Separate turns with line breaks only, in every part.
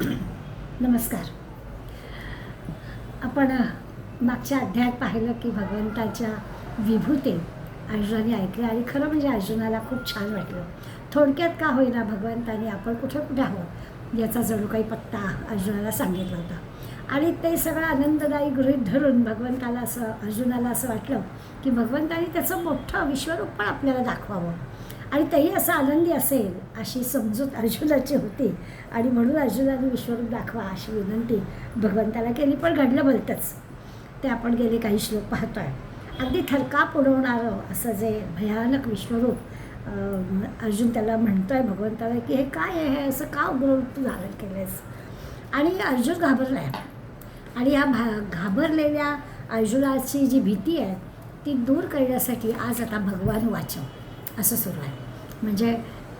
नमस्कार. आपण मागच्या अध्यायात पाहिलं की भगवंताच्या विभूती अर्जुनाने ऐकल्या आणि खरं म्हणजे अर्जुनाला खूप छान वाटलं. थोडक्यात का होईना भगवंताने आपण कुठे कुठे आहोत याचा जणू काही पत्ता अर्जुनाला सांगितला होता आणि ते सगळं आनंददायी गृहीत धरून अर्जुनाला असं वाटलं की भगवंताने त्याचं मोठं विश्वरूप पण आपल्याला दाखवावं आणि तेही असं आनंदी असेल अशी समजूत अर्जुनाची होती आणि म्हणून अर्जुनाने विश्वरूप दाखवा अशी विनंती भगवंताला केली. पण घडलं भलतंच. ते आपण गेले काही श्लोक पाहतो आहे. अगदी थरकाप उडवणारं असं जे भयानक विश्वरूप अर्जुन त्याला म्हणतो आहे भगवंताला की हे काय आहे, हे असं का उग्ररूप तू धारण केलं आहेस. आणि अर्जुन घाबरला आहे आणि ह्या घाबरलेल्या अर्जुनाची जी भीती आहे ती दूर करण्यासाठी आज आता भगवान वाचव असं सुरू आहे. म्हणजे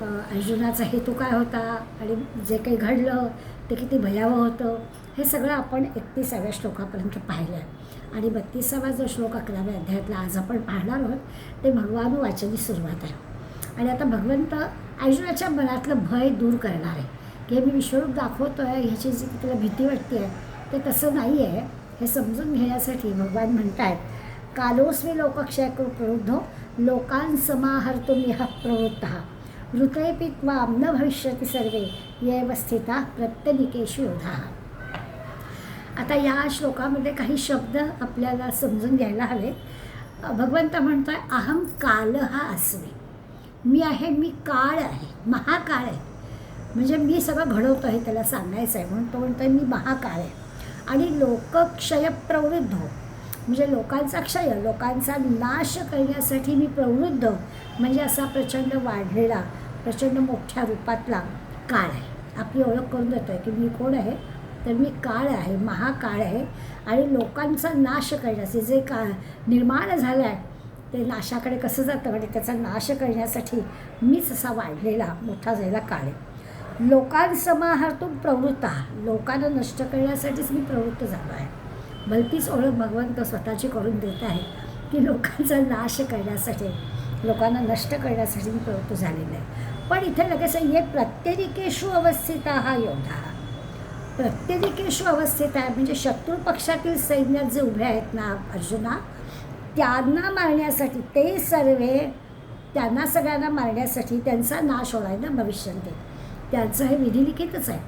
अर्जुनाचा हेतू काय होता आणि जे काही घडलं ते किती भयावह होतं हे सगळं आपण 31व्या श्लोकापर्यंत पाहिलं आहे. आणि 32वा जो श्लोक 11व्या अध्यायातला आज आपण पाहणार आहोत ते भगवान वाचनाची सुरुवात आहे. आणि आता भगवंत अर्जुनाच्या मनातलं भय दूर करणार आहे की हे मी विश्वरूप दाखवतो आहे ह्याची जी तुला भीती वाटते आहे ते तसं नाही आहे हे समजून घेण्यासाठी भगवान म्हणत आहेत कालोस्मी लोकक्षय प्रवृद्धो लोकांसमाहर्तुमिह प्रवृत्तः ऋतेऽपि त्वां न भविष्यति सर्वे येव स्थिता प्रत्यनीकेषु योधाः. आता या श्लोकामध्ये काही शब्द आपल्याला समजून घ्यायला हवे. भगवंत म्हणतोय अहं कालः अस्मि. मी आहे, मी काळ आहे, महाकाळ आहे. म्हणजे मी सगळं घडवतो आहे त्याला सांगायचं आहे म्हणून तो म्हणतोय मी महाकाळ आहे. आणि लोकक्षय प्रवृद्ध म्हणजे लोकांचा क्षय, लोकांचा नाश करण्यासाठी मी प्रवृद्ध म्हणजे असा प्रचंड वाढलेला, प्रचंड मोठ्या रूपातला काळ आहे. आपली ओळख करून देतो आहे की मी कोण आहे तर मी काळ आहे, महाकाळ आहे. आणि लोकांचा नाश करण्याचे जे निर्माण झालं आहे ते नाशाकडे कसं जातं आणि त्याचा नाश करण्यासाठी मीच असा वाढलेला मोठा झालेला काळ आहे. लोकांसमाहर्तुं प्रवृत्तः लोकांना नष्ट करण्यासाठीच मी प्रवृत्त झालो आहे. भलतीच ओळख भगवंत स्वतःची करून देत आहे की लोकांचा नाश करण्यासाठी, लोकांना नष्ट करण्यासाठी मी प्रवृत्त झालेला आहे. पण इथे लगेच ये प्रत्यनीकेषु अवस्थिता हा योद्धा. प्रत्यनीकेषु अवस्थित आहे म्हणजे शत्रू पक्षातील सैन्यात जे उभे आहेत ना अर्जुना त्यांना मारण्यासाठी, ते सर्वे त्यांना सगळ्यांना मारण्यासाठी त्यांचा नाश होणार ना भविष्यात. त्यांचं हे विधिलिखितच आहे.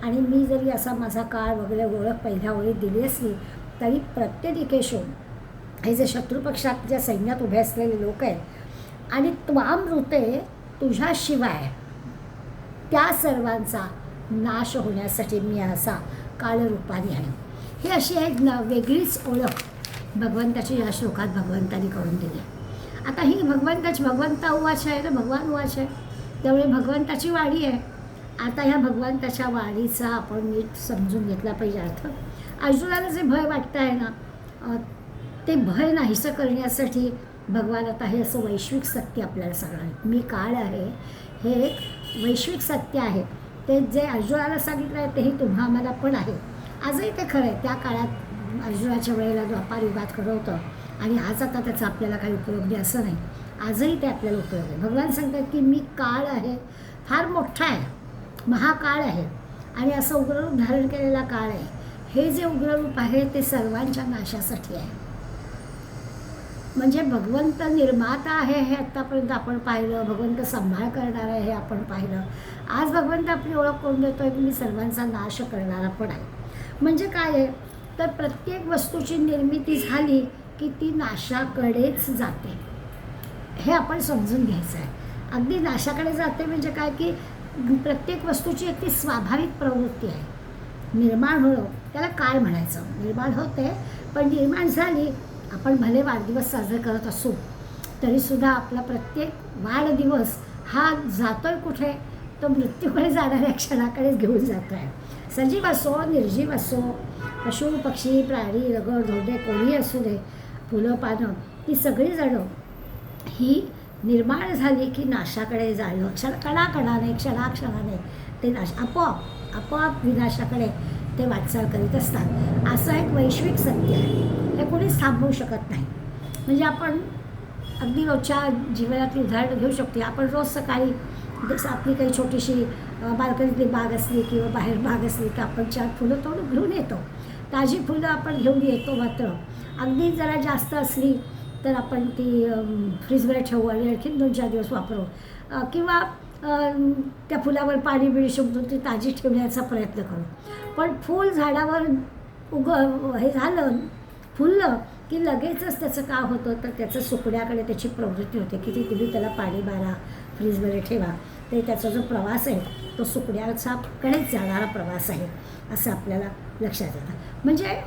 आणि मी जरी असा माझा काळ वगैरे ओळख पहिल्या ओळीत दिली असली तरी प्रत्यनीकेषु हे जे शत्रुपक्षात ज्या सैन्यात उभे असलेले लोक आहेत आणि त्वाम ऋते तुझ्याशिवाय त्या सर्वांचा नाश होण्यासाठी मी असा काळरूपाने आहे. ही अशी एक वेगळीच ओळख भगवंताची या श्लोकात भगवंताने करून दिली. आता ही भगवंता उवाच आहे ना, भगवान उवाच आहे त्यामुळे भगवंताची वाणी आहे. आता ह्या भगवंताच्या वाणीचा आपण नीट समजून घेतला पाहिजे अर्थ. अर्जुनाला जे भय वाटतं आहे ना ते भय नाहीसं करण्यासाठी भगवान आता हे असं वैश्विक सत्य आपल्याला सांगणार. मी काळ आहे हे एक वैश्विक सत्य आहे. ते जे अर्जुनाला सांगितलं आहे तेही तुम्हा आम्हाला पण आहे. आजही ते खरं आहे. त्या काळात अर्जुनाच्या वेळेला द्वापार युगात खरं होतं आणि आज आता त्याचा आपल्याला काही उपयोग नाही असं नाही. आजही ते आपल्याला उपयोग आहे. भगवान सांगतात की मी काळ आहे, फार मोठा आहे, महाकाळ आहे आणि असं उग्ररूप धारण केलेला काळ आहे. हे जे उग्ररूप आहे ते सर्वांच्या नाशासाठी आहे. म्हणजे भगवंत निर्माता आहे हे आत्तापर्यंत आपण पाहिलं, भगवंत सांभाळ करणार आहे हे आपण पाहिलं. आज भगवंत आपली ओळख करून देतो आहे की मी सर्वांचा नाश करणारा पण आहे. म्हणजे काय आहे तर प्रत्येक वस्तूची निर्मिती झाली की ती नाशाकडेच जाते हे आपण समजून घ्यायचं आहे. अगदी नाशाकडे जाते म्हणजे काय की प्रत्येक वस्तूची एक ती स्वाभाविक प्रवृत्ती आहे. निर्माण होणं त्याला काय म्हणायचं, निर्माण होते पण निर्माण झाली. आपण भले वाढदिवस साजरे करत असू तरीसुद्धा आपला प्रत्येक वाढदिवस हा जातो आहे कुठे तो मृत्यूकडे जाणाऱ्या क्षणाकडेच घेऊन जातो आहे. सजीव असो, निर्जीव असो, पशु पक्षी प्राणी रगड धोंडे कोणी असू दे, फुलं पानं ती सगळीजणं ही निर्माण झाली की नाशाकडे जाणं कणाकणाने क्षणाक्षणाने ते आपोआप विनाशाकडे ते वाटचाल करीत असतात. असं एक वैश्विक सत्य आहे. हे कोणीच थांबवू शकत नाही. म्हणजे आपण अगदी रोजच्या जीवनातली उदाहरणं घेऊ शकतो. आपण रोज सकाळी आपली काही छोटीशी बाल्कनीतली बाग असली किंवा बाहेर बाग असली तर आपण 4 फुलं तोडून घेऊन येतो. ताजी फुलं आपण घेऊन येतो. मात्र अगदी जरा जास्त असली तर आपण ती फ्रीजमध्ये ठेवू आणि आणखीन 2-4 दिवस वापरू, किंवा त्या फुलावर पाणी बिणी शिंपडून ती ताजी ठेवण्याचा प्रयत्न करू. पण फूल झाडावर हे झालं, फुललं की लगेचच त्याचं काय होतं तर त्याचं सुकण्याकडे त्याची प्रवृत्ती होते. किती तुम्ही त्याला पाणी मारा, फ्रीजमध्ये ठेवा, ते त्याचा जो प्रवास आहे तो सुकण्याचा कडेच जाणारा प्रवास आहे असं आपल्याला लक्षात येतं. म्हणजे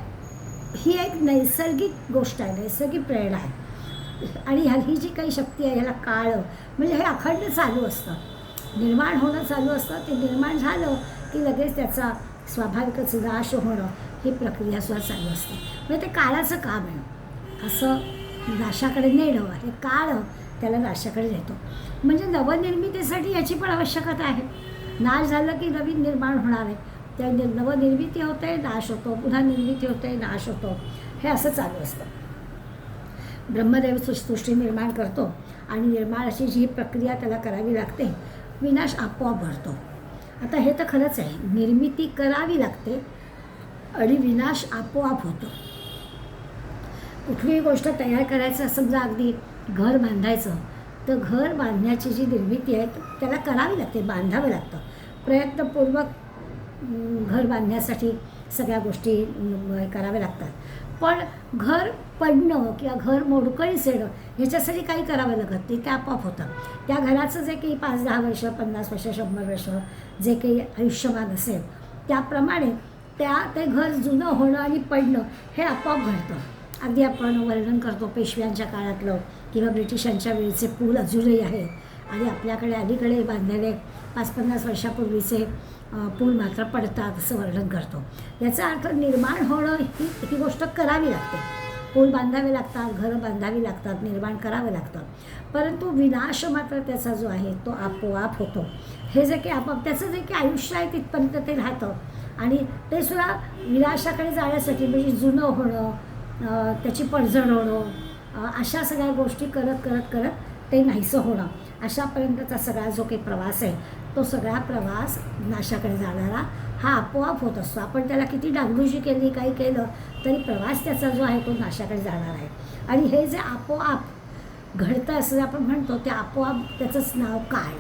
ही एक नैसर्गिक गोष्ट आहे, नैसर्गिक प्रेरणा आहे. आणि ही जी काही शक्ती आहे ह्याला काळ म्हणजे हे अखंड चालू असतं, निर्माण होणं चालू असतं. ते निर्माण झालं की लगेच त्याचा स्वाभाविकच नाश होणं ही प्रक्रियासुद्धा चालू असते. म्हणजे ते काळाचं काम आहे असं नाशाकडे नेणं, हे काळ त्याला नाशाकडे नेतो. म्हणजे नवनिर्मितीसाठी याची पण आवश्यकता आहे. नाश झालं की नवीन निर्माण होणार आहे. त्या नवनिर्मिती होते, नाश होतो, पुन्हा निर्मिती होते, नाश होतो, हे असं चालू असतं. ब्रह्मदेव सृष्टी निर्माण करतो आणि निर्माणाची जी प्रक्रिया त्याला करावी लागते, विनाश आपोआप घडतो. आता हे तर खरंच आहे, निर्मिती करावी लागते आणि विनाश आपोआप होतो. कुठलीही गोष्ट तयार करायचं, समजा अगदी घर बांधायचं, तर घर बांधण्याची जी निर्मिती आहे त्याला करावी लागते, बांधावं लागतं. प्रयत्नपूर्वक घर बांधण्यासाठी सगळ्या गोष्टी कराव्या लागतात. पण घर पडणं किंवा घर मोडकळीस येणं ह्याच्यासाठी काही करावं लागत नाही, ते आपोआप होतं. त्या घराचं जे काही 5-10 वर्ष, 50 वर्ष, 100 वर्ष जे काही आयुष्यमान असेल त्याप्रमाणे ते घर जुनं होणं आणि पडणं हे आपोआप घडतं. अगदी आपण वर्णन करतो पेशव्यांच्या काळातलं किंवा ब्रिटिशांच्या वेळचे पूल अजूनही आहे आणि आपल्याकडे अलीकडे बांधलेले 5-50 वर्षापूर्वीचे पूल मात्र पडतात असं वर्णन करतो. याचा अर्थ निर्माण होणं ही गोष्ट करावी लागते. पूल बांधावे लागतात, घरं बांधावी लागतात, निर्माण करावं लागतं. परंतु विनाश मात्र त्याचा जो आहे तो आपोआप होतो. हे जे काही आपोआप त्याचं जे काही आयुष्य आहे तिथपर्यंत ते राहतं आणि ते सुद्धा विनाशाकडे जाण्यासाठी म्हणजे जुनं होणं, त्याची पडझड होणं, अशा सगळ्या गोष्टी करत करत करत ते नाहीसं होणं, अशापर्यंतचा सगळा जो काही प्रवास आहे तो सगळा प्रवास नाशाकडे जाणारा हा आपोआप होत असतो. आपण त्याला किती डागडुजी केली, काही केलं तरी प्रवास त्याचा जो आहे तो नाशाकडे जाणार आहे. आणि हे जे आपोआप घडतं असं आपण म्हणतो ते आपोआप त्याचंच नाव काळ.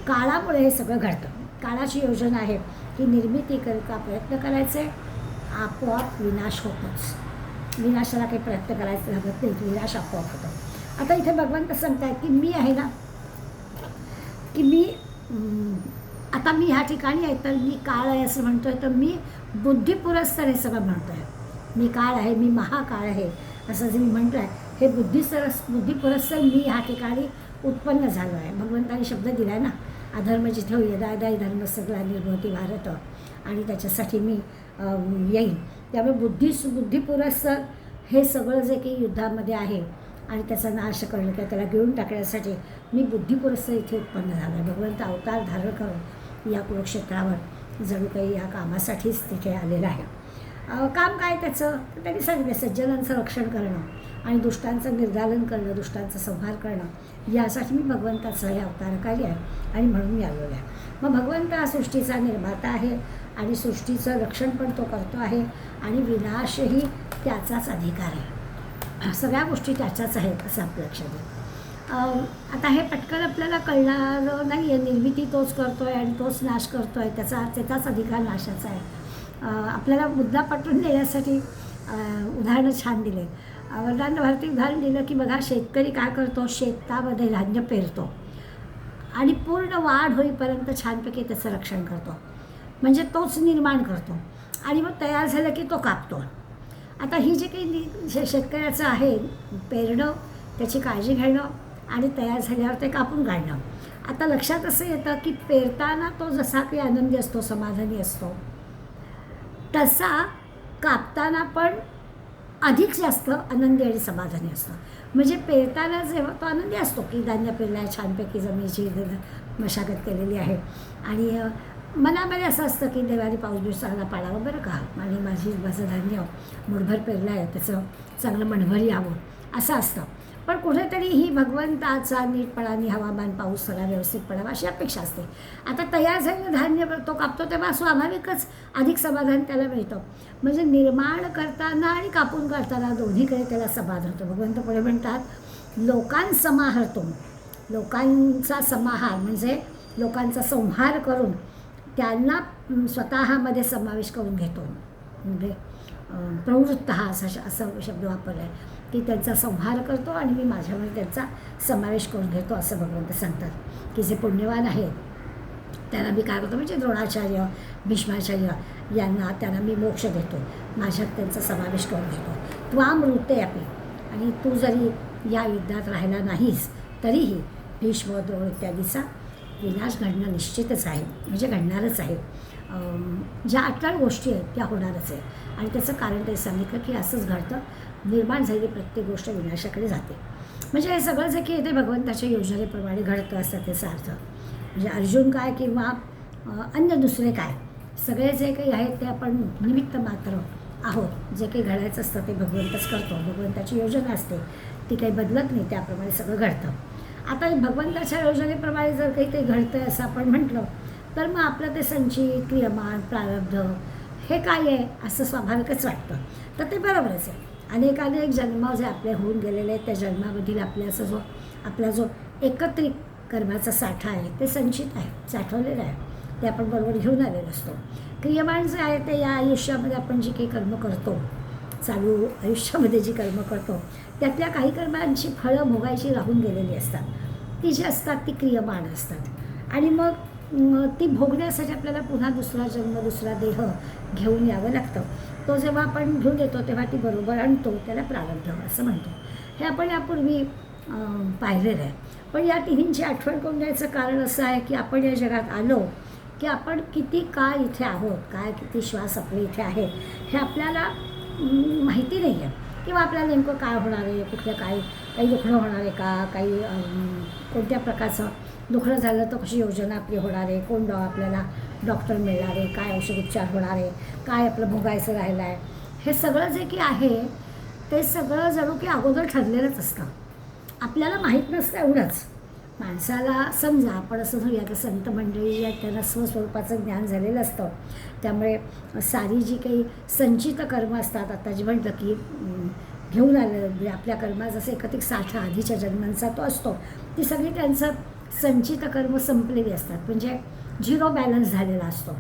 काळामुळे हे सगळं घडतं. काळाची योजना आहे की निर्मिती करता प्रयत्न करायचे, आपोआप विनाश होतोच. विनाशाला काही प्रयत्न करायचं लागत नाही, विनाश आपोआप होतो. आता इथे भगवंत सांगतायत की मी आहे ना, की मी आता मी ह्या ठिकाणी आहे तर मी काळ आहे असं म्हणतोय, तर मी बुद्धिपुरस्सर हे सगळं म्हणतो आहे. मी काळ आहे, मी महाकाळ आहे असं जे मी म्हणतो आहे, हे बुद्धिपुरस्सर मी ह्या ठिकाणी उत्पन्न झालो आहे. भगवंताने शब्द दिला आहे ना, अधर्म जिथे यदा यदा धर्म सगळा निर्भवती भारत, आणि त्याच्यासाठी मी येईन. त्यामुळे बुद्धिपुरस्सर हे सगळं जे काही युद्धामध्ये आहे आणि त्याचा नाश करणं किंवा त्याला गिळून टाकण्यासाठी मी बुद्धिपुरस्सर इथे उत्पन्न झालो आहे. भगवंत अवतार धारण करून या कुरुक्षेत्रावर जणू काही या कामासाठीच तिथे आलेलं आहे. काम काय त्याचं तर त्यांनी सांगितलं, सज्जनांचं रक्षण करणं आणि दुष्टांचं निर्दालन करणं, दुष्टांचा संहार करणं, यासाठी मी भगवंताचं हे अवतारकारी आहे आणि म्हणून मी आलेलो आहे. मग भगवंत हा सृष्टीचा निर्माता आहे आणि सृष्टीचं रक्षण पण तो करतो आहे आणि विनाशही त्याचाच अधिकार आहे. सगळ्या गोष्टी त्याच्याच आहेत असं आपल्या लक्षात येईल. आता हे पटकन आपल्याला कळणार नाही आहे. निर्मिती तोच करतो आहे आणि तोच नाश करतो आहे, त्याचाच अधिकार नाशाचा आहे. आपल्याला मुद्दा पटवून देण्यासाठी उदाहरणं छान दिले. वरदान भारती उदाहरण दिलं की बघा, शेतकरी काय करतो, शेतामध्ये धान्य पेरतो आणि पूर्ण वाढ होईपर्यंत छानपैकी त्याचं रक्षण करतो, म्हणजे तोच निर्माण करतो आणि मग तयार झालं की तो कापतो. आता ही जे काही शेतकऱ्याचं आहे, पेरणं, त्याची काळजी घेणं आणि तयार झाल्यावर ते कापून काढणं. आता लक्षात असं येतं की पेरताना तो जसा काही आनंदी असतो, समाधानी असतो, तसा कापताना पण अधिक जास्त आनंदी आणि समाधानी असतो. म्हणजे पेरताना जेव्हा तो आनंदी असतो की धान्य पेरलं आहे, छानपैकी जमिनीची मशागत केलेली आहे आणि मनामध्ये असं असतं की देवाने पाऊस बिऊस चांगला पाडावा बरं का, आणि माझं धान्य मुठभर पेरलं आहे त्याचं चांगलं मणभर यावं असं असतं. पण कुठेतरी ही भगवंताचा नीटपणाने हवामान पाऊस सगळा व्यवस्थित पडावा अशी अपेक्षा असते. आता तयार झालेलं धान्य तो कापतो तेव्हा स्वाभाविकच अधिक समाधान त्याला मिळतं. म्हणजे निर्माण करताना आणि कापून काढताना दोन्हीकडे त्याला समाधान होतं. भगवंत पुढे म्हणतात लोकांसमाहर्तो, लोकांचा समाहार म्हणजे लोकांचा संहार करून त्यांना स्वतःमध्ये समावेश करून घेतो. म्हणजे प्रवृत्त हा असा शब्द वापरला आहे की त्यांचा संहार करतो आणि मी माझ्यामध्ये त्यांचा समावेश करून घेतो असं भगवंत सांगतात. की जे पुण्यवान आहेत त्यांना मी काय करतो म्हणजे द्रोणाचार्य, भीष्माचार्य यांना त्यांना मी मोक्ष देतो, माझ्यात त्यांचा समावेश करून घेतो. त्वामृते अपि, आणि तू जरी या युद्धात राहिला नाहीस तरीही भीष्म, द्रोण इत्यादीचा विनाश घडणं निश्चितच आहे, म्हणजे घडणारच आहे. ज्या अटळ गोष्टी आहेत त्या होणारच आहे. आणि त्याचं कारण ते सांगितलं की असंच घडतं, निर्माण झालेली प्रत्येक गोष्ट विनाशाकडे जाते. म्हणजे हे सगळं जे की ते भगवंताच्या योजनेप्रमाणे घडतं असतं त्याचा अर्थ. म्हणजे अर्जुन काय किंवा अन्य दुसरे काय, सगळे जे काही आहेत ते आपण निमित्त मात्र आहोत. जे काही घडायचं असतं ते भगवंतच करतो, भगवंताची योजना असते ती काही बदलत नाही, त्याप्रमाणे सगळं घडतं. आता भगवंताच्या योजनेप्रमाणे जर काही ते घडतं आहे असं आपण म्हटलं तर मग आपलं ते संचित, क्रियमान, प्रारब्ध हे काय आहे असं स्वाभाविकच वाटतं. तर ते बरोबरच आहे. अनेक जन्म जे आपले होऊन गेलेले आहेत त्या जन्मामधील आपला जो एकत्रित कर्माचा साठा आहे ते संचित आहे, साठवलेलं आहे, ते आपण बरोबर घेऊन आलेलो असतो. क्रियमान जे आहे ते या आयुष्यामध्ये आपण जी काही कर्म करतो, चालू आयुष्यामध्ये जी कर्म करतो त्यातल्या काही कर्मांची फळं भोगायची राहून गेलेली असतात. ती जी असतात ती क्रियमान असतात आणि मग ती भोगण्यासाठी आपल्याला पुन्हा दुसरा जन्म, दुसरा देह घेऊन यावं लागतं. तो जेव्हा आपण घेऊन येतो तेव्हा ती बरोबर आणतो, त्याला प्रारब्ध असं म्हणतो. हे आपण यापूर्वी पाहिलेलं आहे. पण या तिन्हींची आठवण करून द्यायचं कारण असं आहे की आपण या जगात आलो की आपण किती काळ इथे आहोत, काय किती श्वास आपले इथे आहेत हे आपल्याला माहिती नाही आहे. किंवा आपल्याला नेमकं काय होणार आहे, कुठलं काही दुखणं होणार आहे का, काही कोणत्या प्रकारचं दुखणं झालं तर कशी योजना आपली होणार आहे, कोण आपल्याला डॉक्टर मिळणार आहे, काय औषधोपचार होणार आहे, काय आपलं भोगायचं राहिलं आहे, हे सगळं जे की आहे ते सगळं जणू की अगोदर ठरलेलंच असतं. आपल्याला माहीत नसतं एवढंच. माणसाला समजा आपण असं म्हणूया की संत मंडळी जी आहेत त्यांना स्वस्वरूपाचं ज्ञान झालेलं असतं, त्यामुळे सारी जी काही संचित कर्म असतात, आता जे म्हणतं की घेऊन आलं म्हणजे आपल्या कर्मा जसं एकत्रित साठा आधीच्या जन्मांचा तो असतो, ती सगळी त्यांचं संचित कर्म संपलेली असतात. म्हणजे झिरो बॅलन्स झालेला असतो.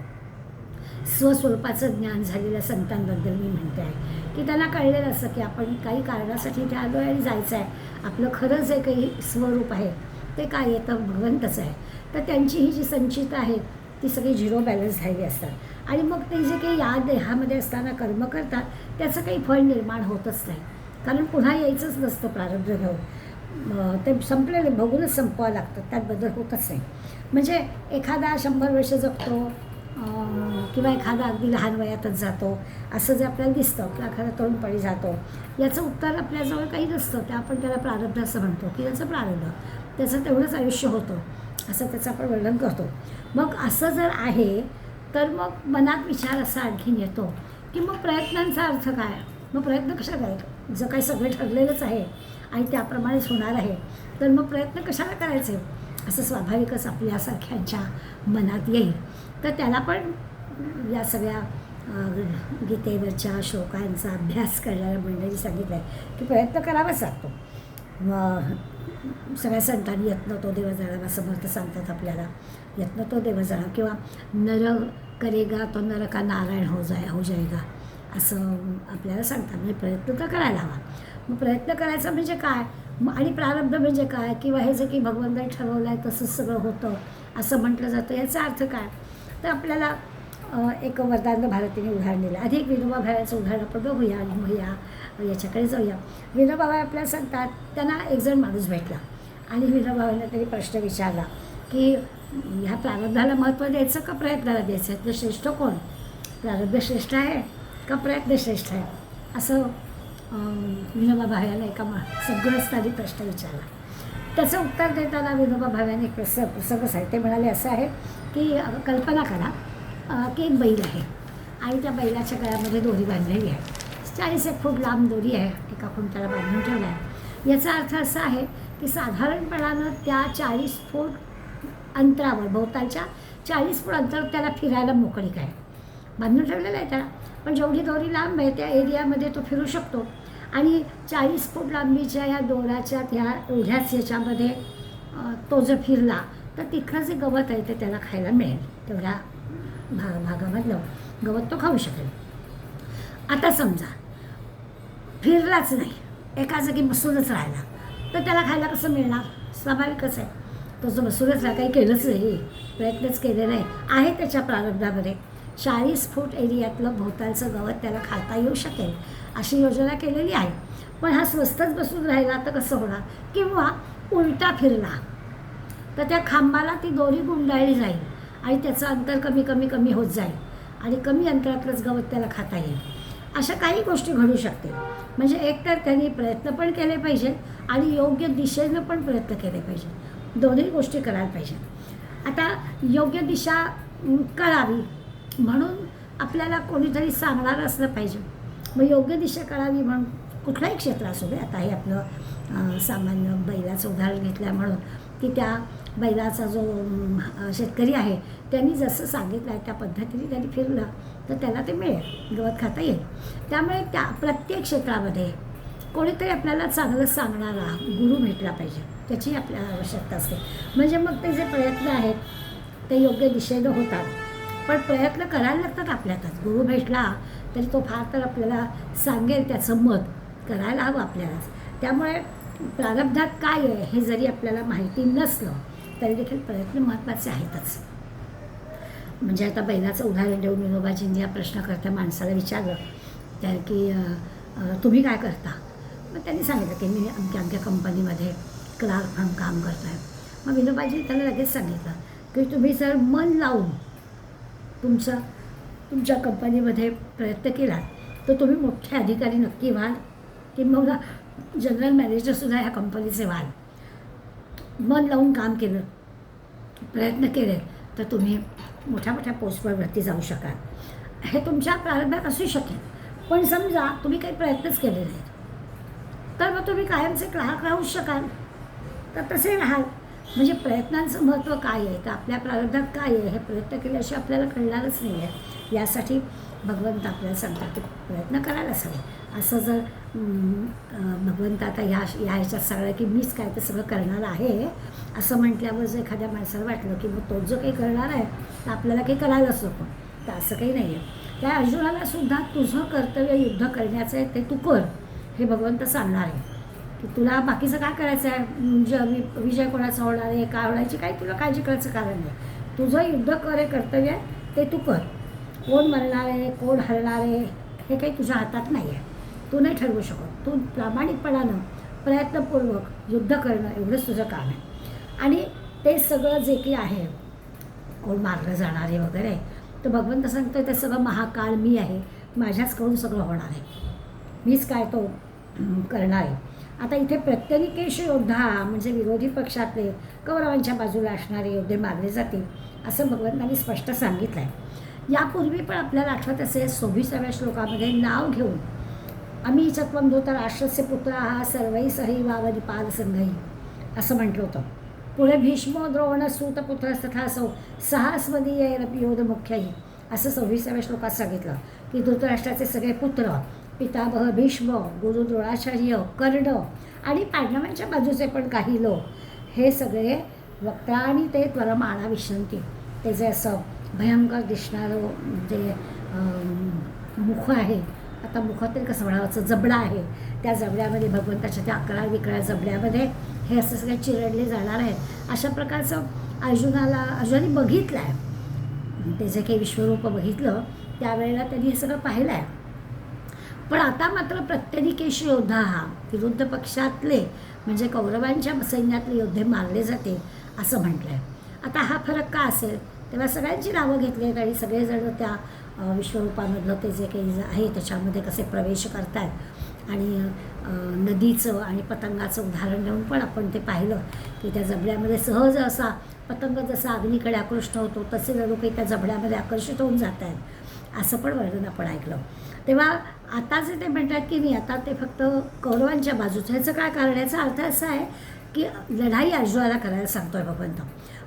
स्वस्वरूपाचं ज्ञान झालेल्या संतांबद्दल मी म्हणते आहे की त्यांना कळलेलं असतं की आपण काही कारणासाठी इथे आलो आहे आणि जायचं आहे, आपलं खरं जे काही स्वरूप आहे ते काय येतं भगवंतच आहे. तर त्यांची ही जी संचित आहे ती सगळी झिरो बॅलन्स झालेली असतात आणि मग ते जे काही या देहामध्ये असताना कर्म करतात त्याचं काही फळ निर्माण होतच नाही, कारण पुन्हा यायचंच नसतं प्रारब्ध घेऊन. ते संपलेले बघूनच संपवावं लागतं, त्यात बदल होतच नाही. म्हणजे एखादा 100 वर्ष जगतो किंवा एखादा अगदी लहान वयातच जातो असं जे आपल्याला दिसतं किंवा एखादा तरुणपणी जातो, याचं उत्तर आपल्याजवळ काही नसतं. ते आपण त्याला प्रारब्ध असं म्हणतो की त्याचं प्रारब्ध, त्याचं तेवढंच आयुष्य होतं असं त्याचं आपण वर्णन करतो. मग असं जर आहे तर मग मनात विचार असा आणखीन येतो की मग प्रयत्नांचा अर्थ काय, मग प्रयत्न कशाला करायचे, जर काही सगळे ठरलेलंच आहे आणि त्याप्रमाणेच होणार आहे तर मग प्रयत्न कशाला करायचे असं स्वाभाविकच आपल्यासारख्यांच्या मनात येईल. तर त्याला पण या सगळ्या गीतेवरच्या श्लोकांचा अभ्यास करणाऱ्या मंडळी सांगितलं आहे की प्रयत्न करावाच लागतो. सगळ्या संतांनी यत्न तो देव जाणावा समर्थ सांगतात आपल्याला, यत्न तो देव जाणा किंवा नर करेगा तो नर का नारायण हो जाएगा असं आपल्याला सांगतात. म्हणजे प्रयत्न तर करायला हवा. मग प्रयत्न करायचा म्हणजे काय आणि प्रारब्ध म्हणजे काय किंवा हे जे की भगवंताने ठरवलं आहे तसंच सगळं होतं असं म्हटलं जातं, याचा अर्थ काय. तर आपल्याला एक वरदान भारतीने उदाहरण दिलं. आधी एक विनोबा भाव्याचं उदाहरण आपण बघूया आणि मग याच्याकडे जाऊया. विनोबा भावे आपल्याला सांगतात त्यांना एक जण माणूस भेटला आणि विनोबा भावेने त्यांनी प्रश्न विचारला की ह्या प्रारब्धाला महत्त्व द्यायचं का प्रयत्नाला द्यायचं, तर श्रेष्ठ कोण, प्रारब्ध श्रेष्ठ आहे का प्रयत्न श्रेष्ठ आहे, असं विनोबा भाव्याने एका सगळंच त्यांनी प्रश्न विचारला. त्याचं उत्तर देताना विनोबा भाव्याने एक प्रसंग आहे. ते म्हणाले असं आहे की कल्पना करा की एक बैल आहे आणि त्या बैलाच्या गळ्यामध्ये दोरी बांधलेली आहे. 40 फूट लांब दोरी आहे, एका खुंट्याला बांधून ठेवला आहे याचा अर्थ असा आहे की साधारणपणानं त्या 40 फूट अंतरावर, भोवतालच्या 40 फूट अंतरावर त्याला फिरायला मोकळीक आहे. बांधून ठेवलेलं आहे त्याला, पण जेवढी दोरी लांब आहे त्या एरियामध्ये तो फिरू शकतो. आणि 40 फूट लांबीच्या या दोराच्या ह्या एवढ्याच याच्यामध्ये तो जर फिरला तर तिथलं जे गवत आहे ते त्याला खायला मिळेल. तेवढ्या भागामधलं गवत तो खाऊ शकेल. आता समजा फिरलाच नाही, एका जागी बसूनच राहिला, तर त्याला खायला कसं मिळणार? स्वाभाविकच आहे, तो जो बसूनच राहा, काही केलंच नाही, प्रयत्नच केले नाही, आहे त्याच्या प्रारंभामध्ये 40 फूट एरियातलं भोवतालचं गवत त्याला खाता येऊ शकेल अशी योजना केलेली आहे. पण हा स्वस्तच बसून राहिला तर कसं होणार? किंवा उलटा फिरला तर त्या खांबाला ती दोरी गुंडाळली जाईल आणि त्याचं अंतर कमी कमी कमी होत जाईल आणि कमी अंतरातलंच गवत त्याला खाता येईल. अशा काही गोष्टी घडू शकतील. म्हणजे एकतर त्यांनी प्रयत्न पण केले पाहिजे आणि योग्य दिशेनं पण प्रयत्न केले पाहिजे. दोन्ही गोष्टी करायला पाहिजेत. आता योग्य दिशा कळावी म्हणून आपल्याला कोणीतरी सांगणारं असलं पाहिजे. मग योग्य दिशा कळावी म्हणून कुठलाही क्षेत्र असू दे, आता हे आपलं सामान्य बैलाचं उदाहरण घेतलं म्हणून की त्या बैलाचा जो शेतकरी आहे त्यांनी जसं सांगितलं आहे त्या पद्धतीने त्यांनी फिरलं तर त्याला ते मिळेल, गवत खाता येईल. त्यामुळे त्या प्रत्येक क्षेत्रामध्ये कोणीतरी आपल्याला चांगलं सांगणारा गुरु भेटला पाहिजे, त्याची आपल्याला आवश्यकता असते. म्हणजे मग ते जे प्रयत्न आहेत ते योग्य दिशेनं होतात. पण प्रयत्न करायला लागतात आपल्यातच. गुरु भेटला तरी तो फार तर आपल्याला सांगेल त्याचं मत करायला हवं आपल्यालाच. त्यामुळे प्रारब्धात काय आहे हे जरी आपल्याला माहिती नसलं तरी देखील प्रयत्न महत्त्वाचे आहेतच. म्हणजे आता बैलाचं उदाहरण देऊन विनोबाजींनी या प्रश्नकर्त्या माणसाला विचारलं त्या की तुम्ही काय करता? मग त्यांनी सांगितलं की मी आमच्या कंपनीमध्ये क्लार्क म्हणून काम करतो आहे. मग विनोबाजी त्याला लगेच सांगितलं की तुम्ही जर मन लावून तुमच्या कंपनीमध्ये प्रयत्न केला तर तुम्ही मोठे अधिकारी नक्की व्हाल, किंवा जनरल मॅनेजरसुद्धा ह्या कंपनीचे व्हाल. मन लावून काम केलं, प्रयत्न केले तर तुम्ही मोठ्या मोठ्या पोस्टवर वरती जाऊ शकाल. हे तुमच्या प्रारंभात असू शकेल. पण समजा तुम्ही काही प्रयत्नच केले नाहीत तर मग तुम्ही कायमचे क्लार्क राहूच शकाल. तर तसे राहाल. म्हणजे प्रयत्नांचं महत्त्व काय आहे, तर आपल्या प्रारंभात काय आहे हे प्रयत्न केल्याशिवाय आपल्याला कळणारच नाही आहे. यासाठी भगवंत आपल्याला सांगतात की प्रयत्न करायलाच हवे. असं जर भगवंत आता ह्याच्यात सगळं की मीच काय ते सगळं करणार आहे असं म्हटल्यावर जर एखाद्या माणसाला वाटलं की मग तो जो काही करणार आहे तर आपल्याला काही करायलाच नको, तर असं काही नाही आहे. त्या अर्जुनाला सुद्धा तुझं कर्तव्य युद्ध करण्याचं आहे ते तू कर हे भगवंत सांगणार आहे. की तुला बाकीचं काय करायचं आहे, विजय कोणाचा होणार आहे, काय होण्याची काही तुला काळजी करायचं कारण नाही. तुझं युद्ध करे कर्तव्य ते तू कर. कोण मरणार आहे, कोण हरणार आहे हे काही तुझ्या हातात नाही आहे, तू नाही ठरवू शकत. तू प्रामाणिकपणानं प्रयत्नपूर्वक युद्ध करणं एवढंच तुझं काम आहे. आणि ते सगळं जे काही आहे, कोण मारलं जाणार आहे वगैरे, तर भगवंत सांगतो ते सगळं महाकाळ मी आहे, माझ्याचकडून सगळं होणार आहे, मीच काय तो करणार आहे. आता इथे प्रत्यनिकेश योद्धा म्हणजे विरोधी पक्षातले कौरवांच्या बाजूला असणारे योद्धे मारले जातील असं भगवंतांनी स्पष्ट सांगितलं आहे. यापूर्वी पण आपल्याला आठवत असेल 26व्या श्लोकामध्ये नाव घेऊन आम्ही चत्वं धृतराष्ट्रस्य पुत्र हा सर्वै सहैवावनि पालसंघई असं म्हटलं होतं. पुढे भीष्मो द्रोण सूतपुत्र तथा सहस्मदीयैरपि योधमुख्यैः असं 26व्या श्लोकात सांगितलं की धृतराष्ट्राचे सगळे पुत्र पितामह भीष्म, गुरु द्रोणाचार्य, कर्ण आणि पांडवांच्या बाजूचे पण काही लोक हे सगळे वक्ता आणि ते त्वरमाणा विशंती, ते जे असं भयंकर दिसणारं जे मुख आहे, आता मुखातील कसं म्हणावं, जबडा आहे, त्या जबड्यामध्ये भगवंताच्या त्या 11 विकळ्या जबड्यामध्ये हे असं सगळे चिरडले जाणार आहेत. अशा प्रकारचं अर्जुनाने बघितलं आहे. ते जे काही विश्वरूप बघितलं त्यावेळेला त्यांनी हे सगळं पाहिलं आहे. पण आता मात्र प्रत्यनिकेश योद्धा हा विरुद्ध पक्षातले म्हणजे कौरवांच्या सैन्यातले योद्धे मारले जाते असं म्हटलं आहे. आता हा फरक का असेल, तेव्हा सगळ्यांची नावं घेतली आहेत आणि सगळेजण त्या विश्वरूपामधलं ते जे काही आहे त्याच्यामध्ये कसे प्रवेश करत आहेत. आणि नदीचं आणि पतंगाचं उदाहरण देऊन पण आपण ते पाहिलं की त्या जबड्यामध्ये सहज असा पतंग जसा अग्नीकडे आकृष्ट होतो तसे लोक त्या जबड्यामध्ये आकर्षित होऊन जात आहेत. असं पण वर्णन आपण ऐकलं. तेव्हा आता जे ते म्हणतात की नाही, आता ते फक्त कौरवांच्या बाजूचं. ह्याचं काय कारण? याचा अर्थ असा आहे की लढाई अर्जुनाला करायला सांगतोय भगवंत.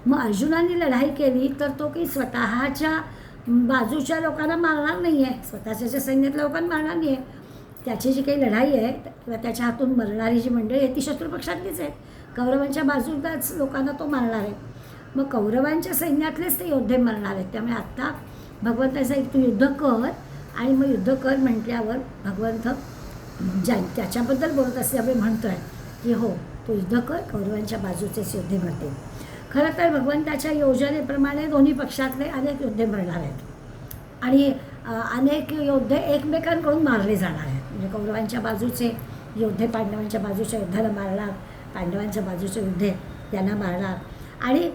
मग अर्जुनाने लढाई केली तर तो की स्वतःच्या बाजूच्या लोकांना मारणार नाही आहे, स्वतःच्या ज्या सैन्यातल्या लोकांना मारणार नाही आहे. त्याची जी काही लढाई आहे किंवा त्याच्या हातून मरणारी जी मंडळी आहे ती शत्रुपक्षातलीच आहेत. कौरवांच्या बाजूलाच लोकांना तो मारणार आहे. मग कौरवांच्या सैन्यातलेच ते योद्धे मरणार आहेत. त्यामुळे आत्ता भगवंताचा एक तू युद्ध कर, आणि मग युद्ध कर म्हटल्यावर भगवंत त्याच्याबद्दल बोलत असल्यामुळे म्हणतो आहे की हो, तू युद्ध कर, कौरवांच्या बाजूचेच योद्धे मरतील. खरं तर भगवंताच्या योजनेप्रमाणे दोन्ही पक्षातले अनेक योद्धे मरणार आहेत आणि अनेक योद्धे एकमेकांकडून मारले जाणार आहेत. म्हणजे कौरवांच्या बाजूचे योद्धे पांडवांच्या बाजूच्या युद्धाला मारणार, पांडवांच्या बाजूचे योद्धे त्यांना मारणार, आणि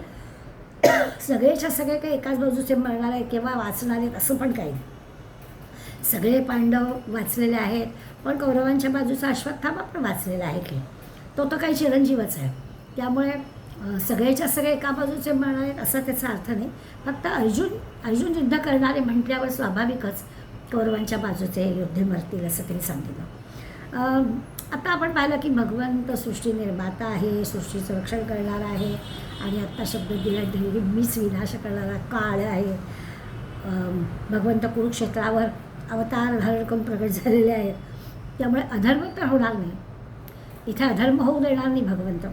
सगळेच्या सगळे काही एकाच बाजूचे मरणार आहेत किंवा वाचणार आहेत असं पण काही नाही. सगळे पांडव वाचलेले आहेत, पण कौरवांच्या बाजूचा अश्वत्थामा पण वाचलेला आहे की तो तर काही चिरंजीवच आहे. त्यामुळे सगळेच्या सगळे एका बाजूचे मरणार आहेत असा त्याचा अर्थ नाही. फक्त अर्जुन युद्ध करणारे म्हटल्यावर स्वाभाविकच कौरवांच्या बाजूचे योद्धे मरतील असं त्यांनी सांगितलं. आता आपण पाहिलं की भगवंत सृष्टी निर्माता आहे, सृष्टीचं रक्षण करणारा आहे, आणि आत्ता शब्द दिला की मीच विनाश करणारा काळ आहे. भगवंत कुरुक्षेत्रावर अवतार धारण करून प्रगट झालेले आहेत. त्यामुळे अधर्म तर होणार नाही, इथे अधर्म होऊ देणार नाही भगवंत.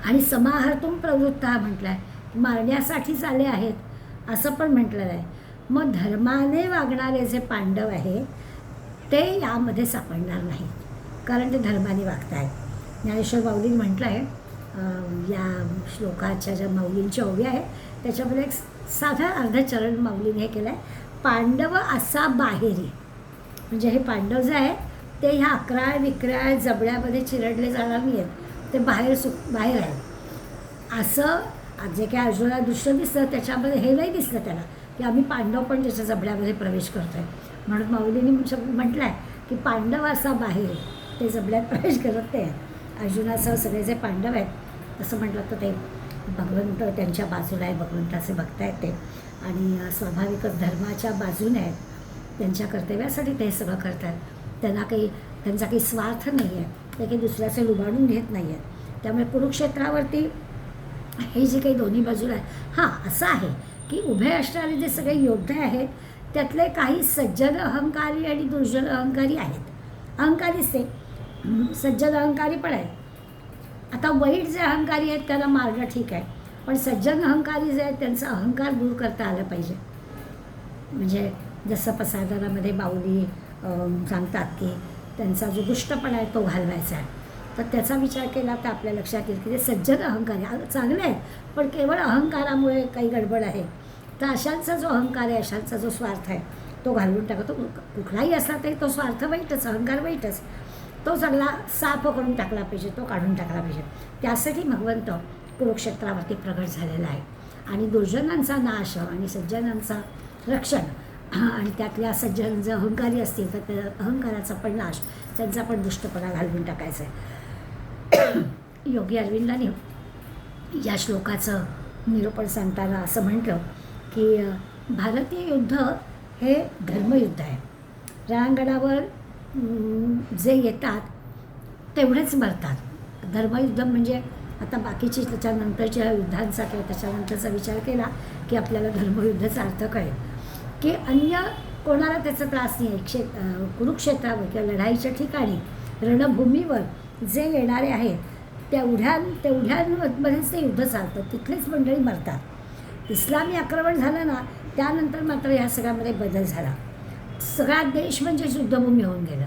आणि समाहर्तुम प्रवृत्त हा म्हटलं आहे, मारण्यासाठीच आले आहेत असं पण म्हटलेलं आहे. मग धर्माने वागणारे जे पांडव आहेत ते यामध्ये सापडणार नाहीत, कारण ते धर्माने वागत आहेत. ज्ञानेश्वर माऊलींनी म्हटलं आहे, या श्लोकाच्या ज्या माऊलींच्या ओव्या आहेत त्याच्यामध्ये एक साधा अर्धा चरण माऊलीने हे केलं आहे, पांडव असा बाहेरी. म्हणजे हे पांडव जे आहेत ते ह्या अकराळ विक्राळ जबड्यामध्ये चिरडले जाणार नाही आहेत, ते बाहेर आहेत. असं जे काही अर्जुनाला दृश्य दिसतं त्याच्यामध्ये हे नाही दिसलं त्याला की आम्ही पांडव पण त्याच्या जबड्यामध्ये प्रवेश करतो आहे. म्हणून माऊलींनी म्हटलं आहे की पांडव असा बाहेर, ते जबड्यात प्रवेश करत नाही आहेत. अर्जुनासह सगळे जे पांडव आहेत तसं म्हटलं तर ते भगवंत त्यांच्या बाजूला आहे, भगवंताचे भक्त आहेत ते, आणि स्वाभाविकच धर्माच्या बाजूने आहेत. त्यांच्या कर्तव्यासाठी ते सगळं करतात. त्यांचा काही स्वार्थ नाही आहे, ते काही दुसऱ्याचे लुबाडून घेत नाही आहेत. त्यामुळे कुरुक्षेत्रावरती हे जे काही दोन्ही बाजूला आहे, हां असं आहे की उभे असणारे जे सगळे योद्धे आहेत त्यातले काही सज्जन अहंकारी आणि दुर्जन अहंकारी आहेत. अहंकारीच ते, सज्जन अहंकारी पण आहेत. आता वाईट जे अहंकारी आहेत त्याला मारणं ठीक आहे, पण सज्जन अहंकारी जे आहेत त्यांचा अहंकार दूर करता आला पाहिजे. म्हणजे जसं पसायदानामध्ये माऊली सांगतात की त्यांचा जो दुष्टपणा आहे तो घालवायचा आहे, तर त्याचा विचार केला तर आपल्या लक्षात येईल की ते सज्जन अहंकारी चांगले आहेत, पण केवळ अहंकारामुळे काही गडबड आहे. तर अशांचा जो अहंकार आहे, अशांचा जो स्वार्थ आहे तो घालवून टाकतो. कुठलाही असला तरी तो स्वार्थ वाईटच, अहंकार वाईटच, तो सगळा साफ करून टाकला पाहिजे, तो काढून टाकला पाहिजे. त्यासाठी भगवंत कुरुक्षेत्रावरती प्रगट झालेला आहे. आणि दुर्जनांचा नाश आणि सज्जनांचा रक्षण, आणि त्यातल्या सज्जन जर अहंकारी असतील तर त्या अहंकाराचा पण नाश, त्यांचा पण दुष्टपणा घालवून टाकायचा आहे. योगी अरविंदांनी या श्लोकाचं निरूपण सांगताना असं म्हटलं की भारतीय युद्ध हे धर्मयुद्ध आहे. रणांगणावर जे येतात तेवढेच मरतात. धर्मयुद्ध म्हणजे आता बाकीची त्याच्यानंतरच्या युद्धांचा किंवा त्याच्यानंतरचा विचार केला की आपल्याला धर्मयुद्धाचा अर्थ कळेल की अन्य कोणाला त्याचा त्रास नाही आहे. कुरुक्षेत्रावर किंवा लढाईच्या ठिकाणी रणभूमीवर जे येणारे आहेत तेवढ्यांमध्येच ते युद्ध चालतं, तिथलेच मंडळी मरतात. इस्लामी आक्रमण झालं ना त्यानंतर मात्र ह्या सगळ्यामध्ये बदल झाला. सगळा देश म्हणजे युद्धभूमी होऊन गेलं.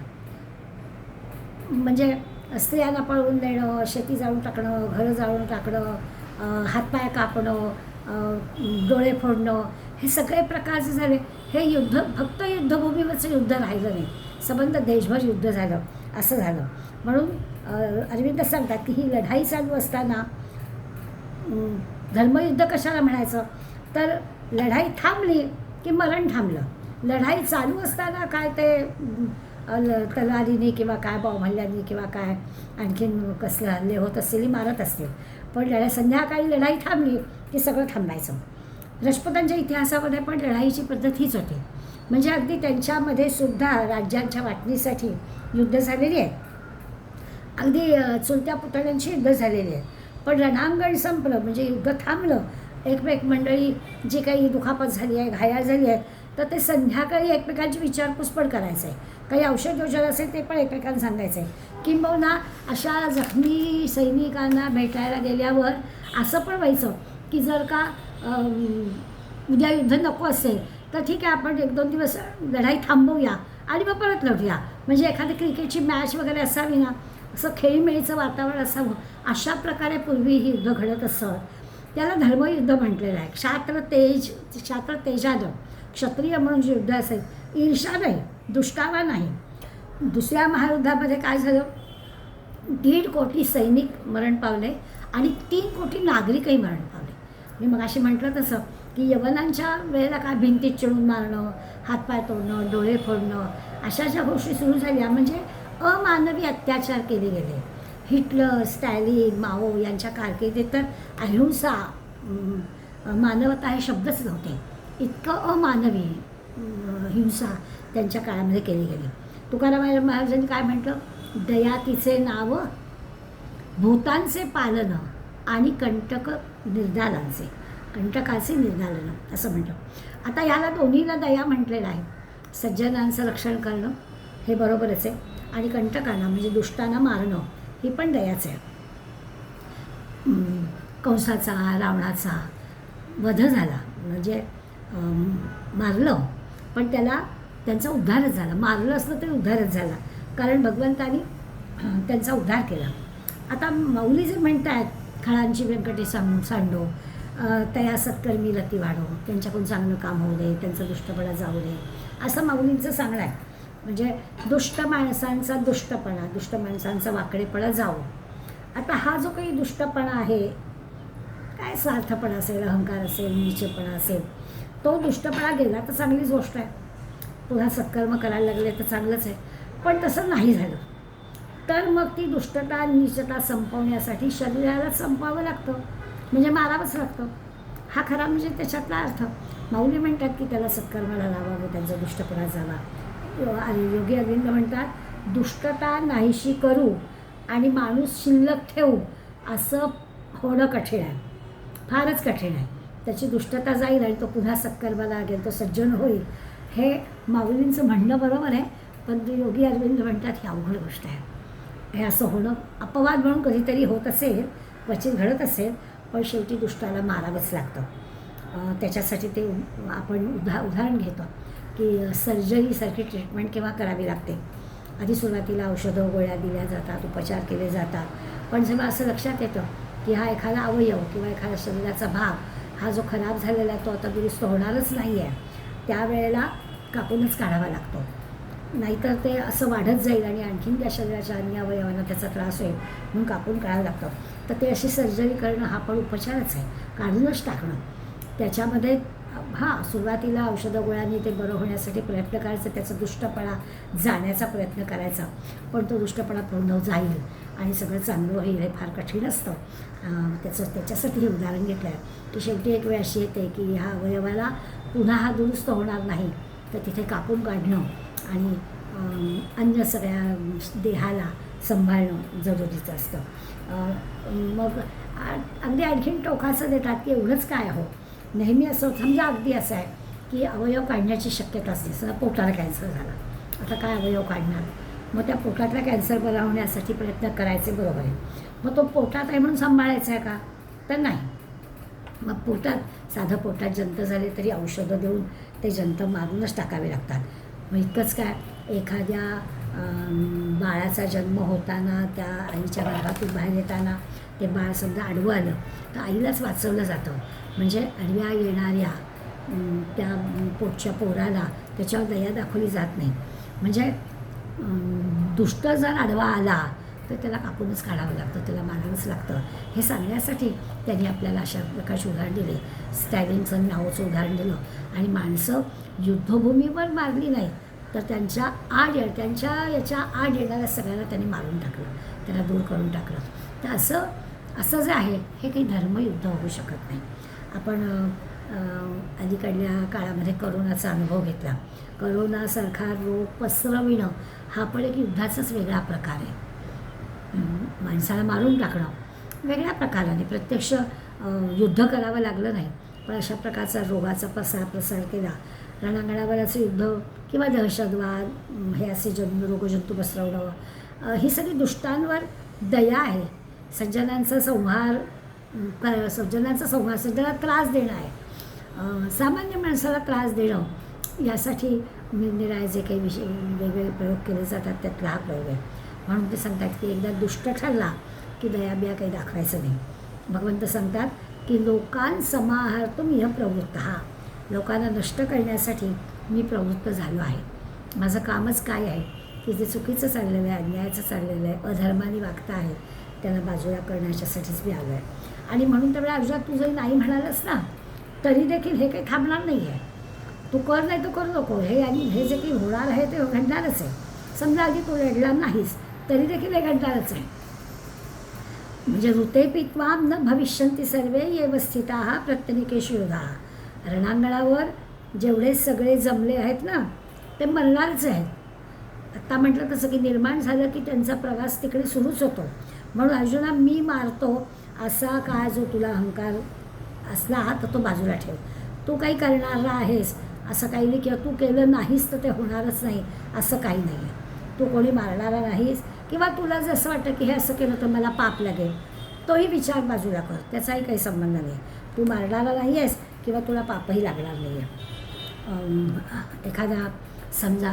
म्हणजे स्त्रियांना पळवून देणं, शेती जाळून टाकणं, घरं जाळून टाकणं, हातपाय कापणं, डोळे फोडणं, हे सगळे प्रकार जे झाले हे युद्ध फक्त युद्धभूमीवरचं युद्ध राहिलं नाही, संबंध देशभर युद्ध झालं असं झालं. म्हणून अरविंद सांगतात की ही लढाई चालू असताना धर्मयुद्ध कशाला म्हणायचं, तर लढाई थांबली की मरण थांबलं. लढाई चालू असताना काय ते तलवारीने किंवा काय बॉम्ब किंवा काय आणखीन कसले हल्ले होत असलेली मारत असतील, पण संध्याकाळी लढाई थांबली की सगळं थांबायचं. राजपुतांच्या इतिहासामध्ये पण लढाईची पद्धत हीच होती म्हणजे अगदी त्यांच्यामध्ये सुद्धा राज्यांच्या वाटणीसाठी युद्ध झालेली आहेत. अगदी चुलत्या पुतण्यांची युद्ध झालेली आहेत. पण रणांगण संपलं म्हणजे युद्ध थांबलं. एकमेक मंडळी जी काही दुखापत झाली आहे, घायाळ झाली आहे, तर ते संध्याकाळी एकमेकांची विचारपूस पण करायचं आहे. काही औषध योजना असेल ते पण एकमेकांना सांगायचं आहे. किंबहुना अशा जखमी सैनिकांना भेटायला गेल्यावर असं पण व्हायचं की जर का उद्या युद्ध नको असेल तर ठीक आहे, आपण 1-2 दिवस लढाई थांबवूया आणि मग परत लढूया. म्हणजे एखादी क्रिकेटची मॅच वगैरे असावी ना, असं खेळीमेळीचं वातावरण असावं. अशा प्रकारे पूर्वी ही युद्ध घडत असत. त्याला धर्मयुद्ध म्हटलेलं आहे. क्षात्र तेजानं क्षत्रिय म्हणून जे युद्ध असेल, ईर्षा नाही, दुष्टावा नाही. दुसऱ्या महायुद्धामध्ये काय झालं, 1.5 कोटी सैनिक मरण पावले आणि 3 कोटी नागरिकही मरण पावले. मी मगाशी म्हटलं तसं की यवनांच्या वेळेला काय भिंतीत चिणून मारणं, हातपाय तोडणं, डोळे फोडणं, अशा ज्या गोष्टी सुरू झाल्या म्हणजे अमानवी अत्याचार केले गेले. हिटलर, स्टॅलिन, माओ यांच्या कारकिर्दीत तर अहिंसा, मानवता हे शब्दच नव्हते. इतकं अमानवी हिंसा त्यांच्या काळामध्ये केली गेली. तुकाराम महाराजांनी काय म्हटलं, दया तिचे नाव, भूतांचे पालन आणि कंटकाचे निर्दालन असं म्हटलं. आता याला दोन्हीला दया म्हटलेलं आहे. सज्जनांचं रक्षण करणं हे बरोबरच आहे आणि कंटकांना म्हणजे दुष्टांना मारणं ही पण दयाच आहे. कंसाचा, रावणाचा वध झाला म्हणजे मारलं पण त्यांचा उद्धारच झाला. मारलं असलं तरी उद्धारच झाला, कारण भगवंतानी त्यांचा उद्धार केला. आता माऊली जे म्हणत आहेत, खळांची व्यंकटे सांडो, तया सत्कर्मी रती वाढो, त्यांच्याकडून चांगलं काम होऊ दे, त्यांचा दुष्टपणा जाऊ दे, असं माऊलींचं सांगणं आहे. म्हणजे दुष्ट माणसांचा वाकडेपणा जाऊ. आता हा जो काही दुष्टपणा आहे, काय स्वार्थपणा असेल, अहंकार असेल, नीचपणा असेल, तो दुष्टपणा गेला तर चांगलीच गोष्ट आहे. पुन्हा सत्कर्म करायला लागले तर चांगलंच आहे. पण तसं नाही झालं तर मग ती दुष्टता, नीचता संपवण्यासाठी शरीराला संपवावं लागतं, म्हणजे मारावंच लागतं. हा खरा म्हणजे त्याच्यातला अर्थ. माऊली म्हणतात की त्याला सत्कर्माला लावावं, त्यांचा दुष्टपणा जावा. आणि योगी अरविंद म्हणतात, दुष्टता नाहीशी करू आणि माणूस शिल्लक ठेवू असं होणं कठीण आहे, फारच कठीण आहे. त्याची दुष्टता जाईल आणि तो पुन्हा सत्कर्माला लागेल, तो सज्जन होईल. हे माऊलींचं म्हणणं बरोबर आहे, पण योगी अरविंद म्हणतात ही अवघड गोष्ट आहे. हे असं होणं अपवाद म्हणून कधीतरी होत असेल, क्वचित घडत असेल, पण शेवटी दुष्टाला मारावंच लागतं. त्याच्यासाठी ते आपण उदाहरण घेतो की सर्जरीसारखी ट्रीटमेंट केव्हा करावी लागते. आधी सुरुवातीला औषधं गोळ्या दिल्या जातात, उपचार केले जातात, पण जेव्हा असं लक्षात येतं की हा एखादा अवयव किंवा एखादा शरीराचा भाग हा जो खराब झालेला आहे तो आता दुरुस्त होणारच नाही आहे, त्यावेळेला कापूनच काढावा लागतो. नाहीतर ते असं वाढत जाईल आणि आणखीन त्या शरीराच्या अन्य अवयवांना त्याचा त्रास होईल, म्हणून कापून काढावं लागतं. तर ते अशी सर्जरी करणं हा पण उपचारच आहे, काढूनच टाकणं. त्याच्यामध्ये सुरुवातीला औषधं गोळ्यांनी ते बरं होण्यासाठी प्रयत्न करायचा, त्याचा दुष्टपणा जाण्याचा प्रयत्न करायचा, पण तो दुष्टपणा पूर्ण जाईल आणि सगळं चांगलं होईल हे फार कठीण असतं. त्याच्यासाठी हे उदाहरण घेतलं आहे की शेवटी एक वेळ अशी येते की ह्या अवयवाला पुन्हा हा दुरुस्त होणार नाही, तर तिथे कापून काढणं आणि अन्य सगळ्या देहाला सांभाळणं जरुरीचं असतं. मग अगदी आणखीन टोकाचं देतात की एवढंच काय हो, नेहमी असं समजा अगदी असं आहे की अवयव काढण्याची शक्यता असते. समजा पोटाला कॅन्सर झाला, आता काय अवयव काढणार, मग त्या पोटातला कॅन्सर बरा होण्यासाठी प्रयत्न करायचे, बरोबर आहे. मग तो पोटात आहे म्हणून सांभाळायचा आहे का, तर नाही. मग साधं पोटात जंत झाले तरी औषधं देऊन ते जंत मारूनच टाकावे लागतात. मग इतकंच काय, एखाद्या बाळाचा जन्म होताना त्या आईच्या गर्भातून बाहेर येताना ते बाळ समजा आडवं आलं तर आईलाच वाचवलं जातं. म्हणजे आडव्या येणाऱ्या त्या पोटच्या पोराला त्याच्यावर दया दाखवली जात नाही. म्हणजे दुष्ट जर आडवा आला तर त्याला कापूनच काढावं लागतं, त्याला मारावंच लागतं. हे सांगण्यासाठी त्यांनी आपल्याला अशा प्रकारचे उदाहरण दिले. स्टॅलिनचं नावाचं उदाहरण दिलं आणि माणसं युद्धभूमीवर मारली नाही तर त्यांच्या याच्या आड येणाऱ्या सगळ्यांना त्यांनी मारून टाकलं, त्याला दूर करून टाकलं. तर असं जे आहे हे काही धर्मयुद्ध होऊ शकत नाही. आपण अलीकडल्या काळामध्ये करोनाचा अनुभव घेतला. करोनासारखा रोग पसरविणं हा पण एक युद्धाचाच वेगळा प्रकार आहे. माणसाला मारून टाकणं वेगळ्या प्रकाराने, प्रत्यक्ष युद्ध करावं लागलं नाही, पण अशा प्रकारचा रोगाचा प्रसार केला. रणांगणावर असं युद्ध किंवा दहशतवाद, हे असे रोगजंतू पसरवणं, ही सगळी दुष्टांवर दया आहे. सज्जनांचा संहार, सज्जनाला त्रास देणं आहे. सामान्य माणसाला त्रास देणं, यासाठी निरनिराळे जे काही वेगवेगळे प्रयोग केले जातात त्यातला हा प्रयोग आहे. म्हणून ते सांगतात की एकदा दुष्ट ठरला की दयाबिया काही दाखवायचं नाही. भगवंत सांगतात की लोकांन समाहर्तुम यः प्रवृत्तः, लोकांना नष्ट करण्यासाठी मी प्रवृत्त झालो आहे. माझं कामच काय आहे की जे चुकीचं चाललेलं आहे, अन्यायाचं चाललेलं आहे, अधर्माने वागता आहे, त्यांना बाजूला करण्याच्यासाठीच मी आलो आहे. आणि म्हणून त्यावेळी अर्जुना तू जरी नाही म्हणालंस ना तरी देखील हे काही थांबणार नाही आहे. तू कर नाही तर करू नको, हे जे काही होणार आहे ते घडणारच आहे. समजा आधी तू लढला नाहीस तरी देखील हे घडणारच आहे. म्हणजे ऋते पित्वाम न भविष्यन्ति सर्वे येव स्थिताः प्रत्यनिकेषु योधाः. रणांगणावर जेवढे सगळे जमले आहेत ना ते मरणारच आहेत. आत्ता म्हटलं तसं की निर्माण झालं की त्यांचा प्रवास तिकडे सुरूच होतो. म्हणून अर्जुना मी मारतो असा काय जो तुला अहंकार असला तर तो बाजूला ठेव. तू काही करणार आहेस असं काही नाही, किंवा तू केलं नाहीस तर ते होणारच नाही असं काही नाही आहे. तू कोणी मारणारा नाहीस, किंवा तुला जर असं वाटतं की हे असं केलं तर मला पाप लागेल, तोही विचार बाजूला कर, त्याचाही काही संबंध नाही. तू मारणारा नाही आहेस किंवा तुला पापही लागणार नाही आहे. एखादा समजा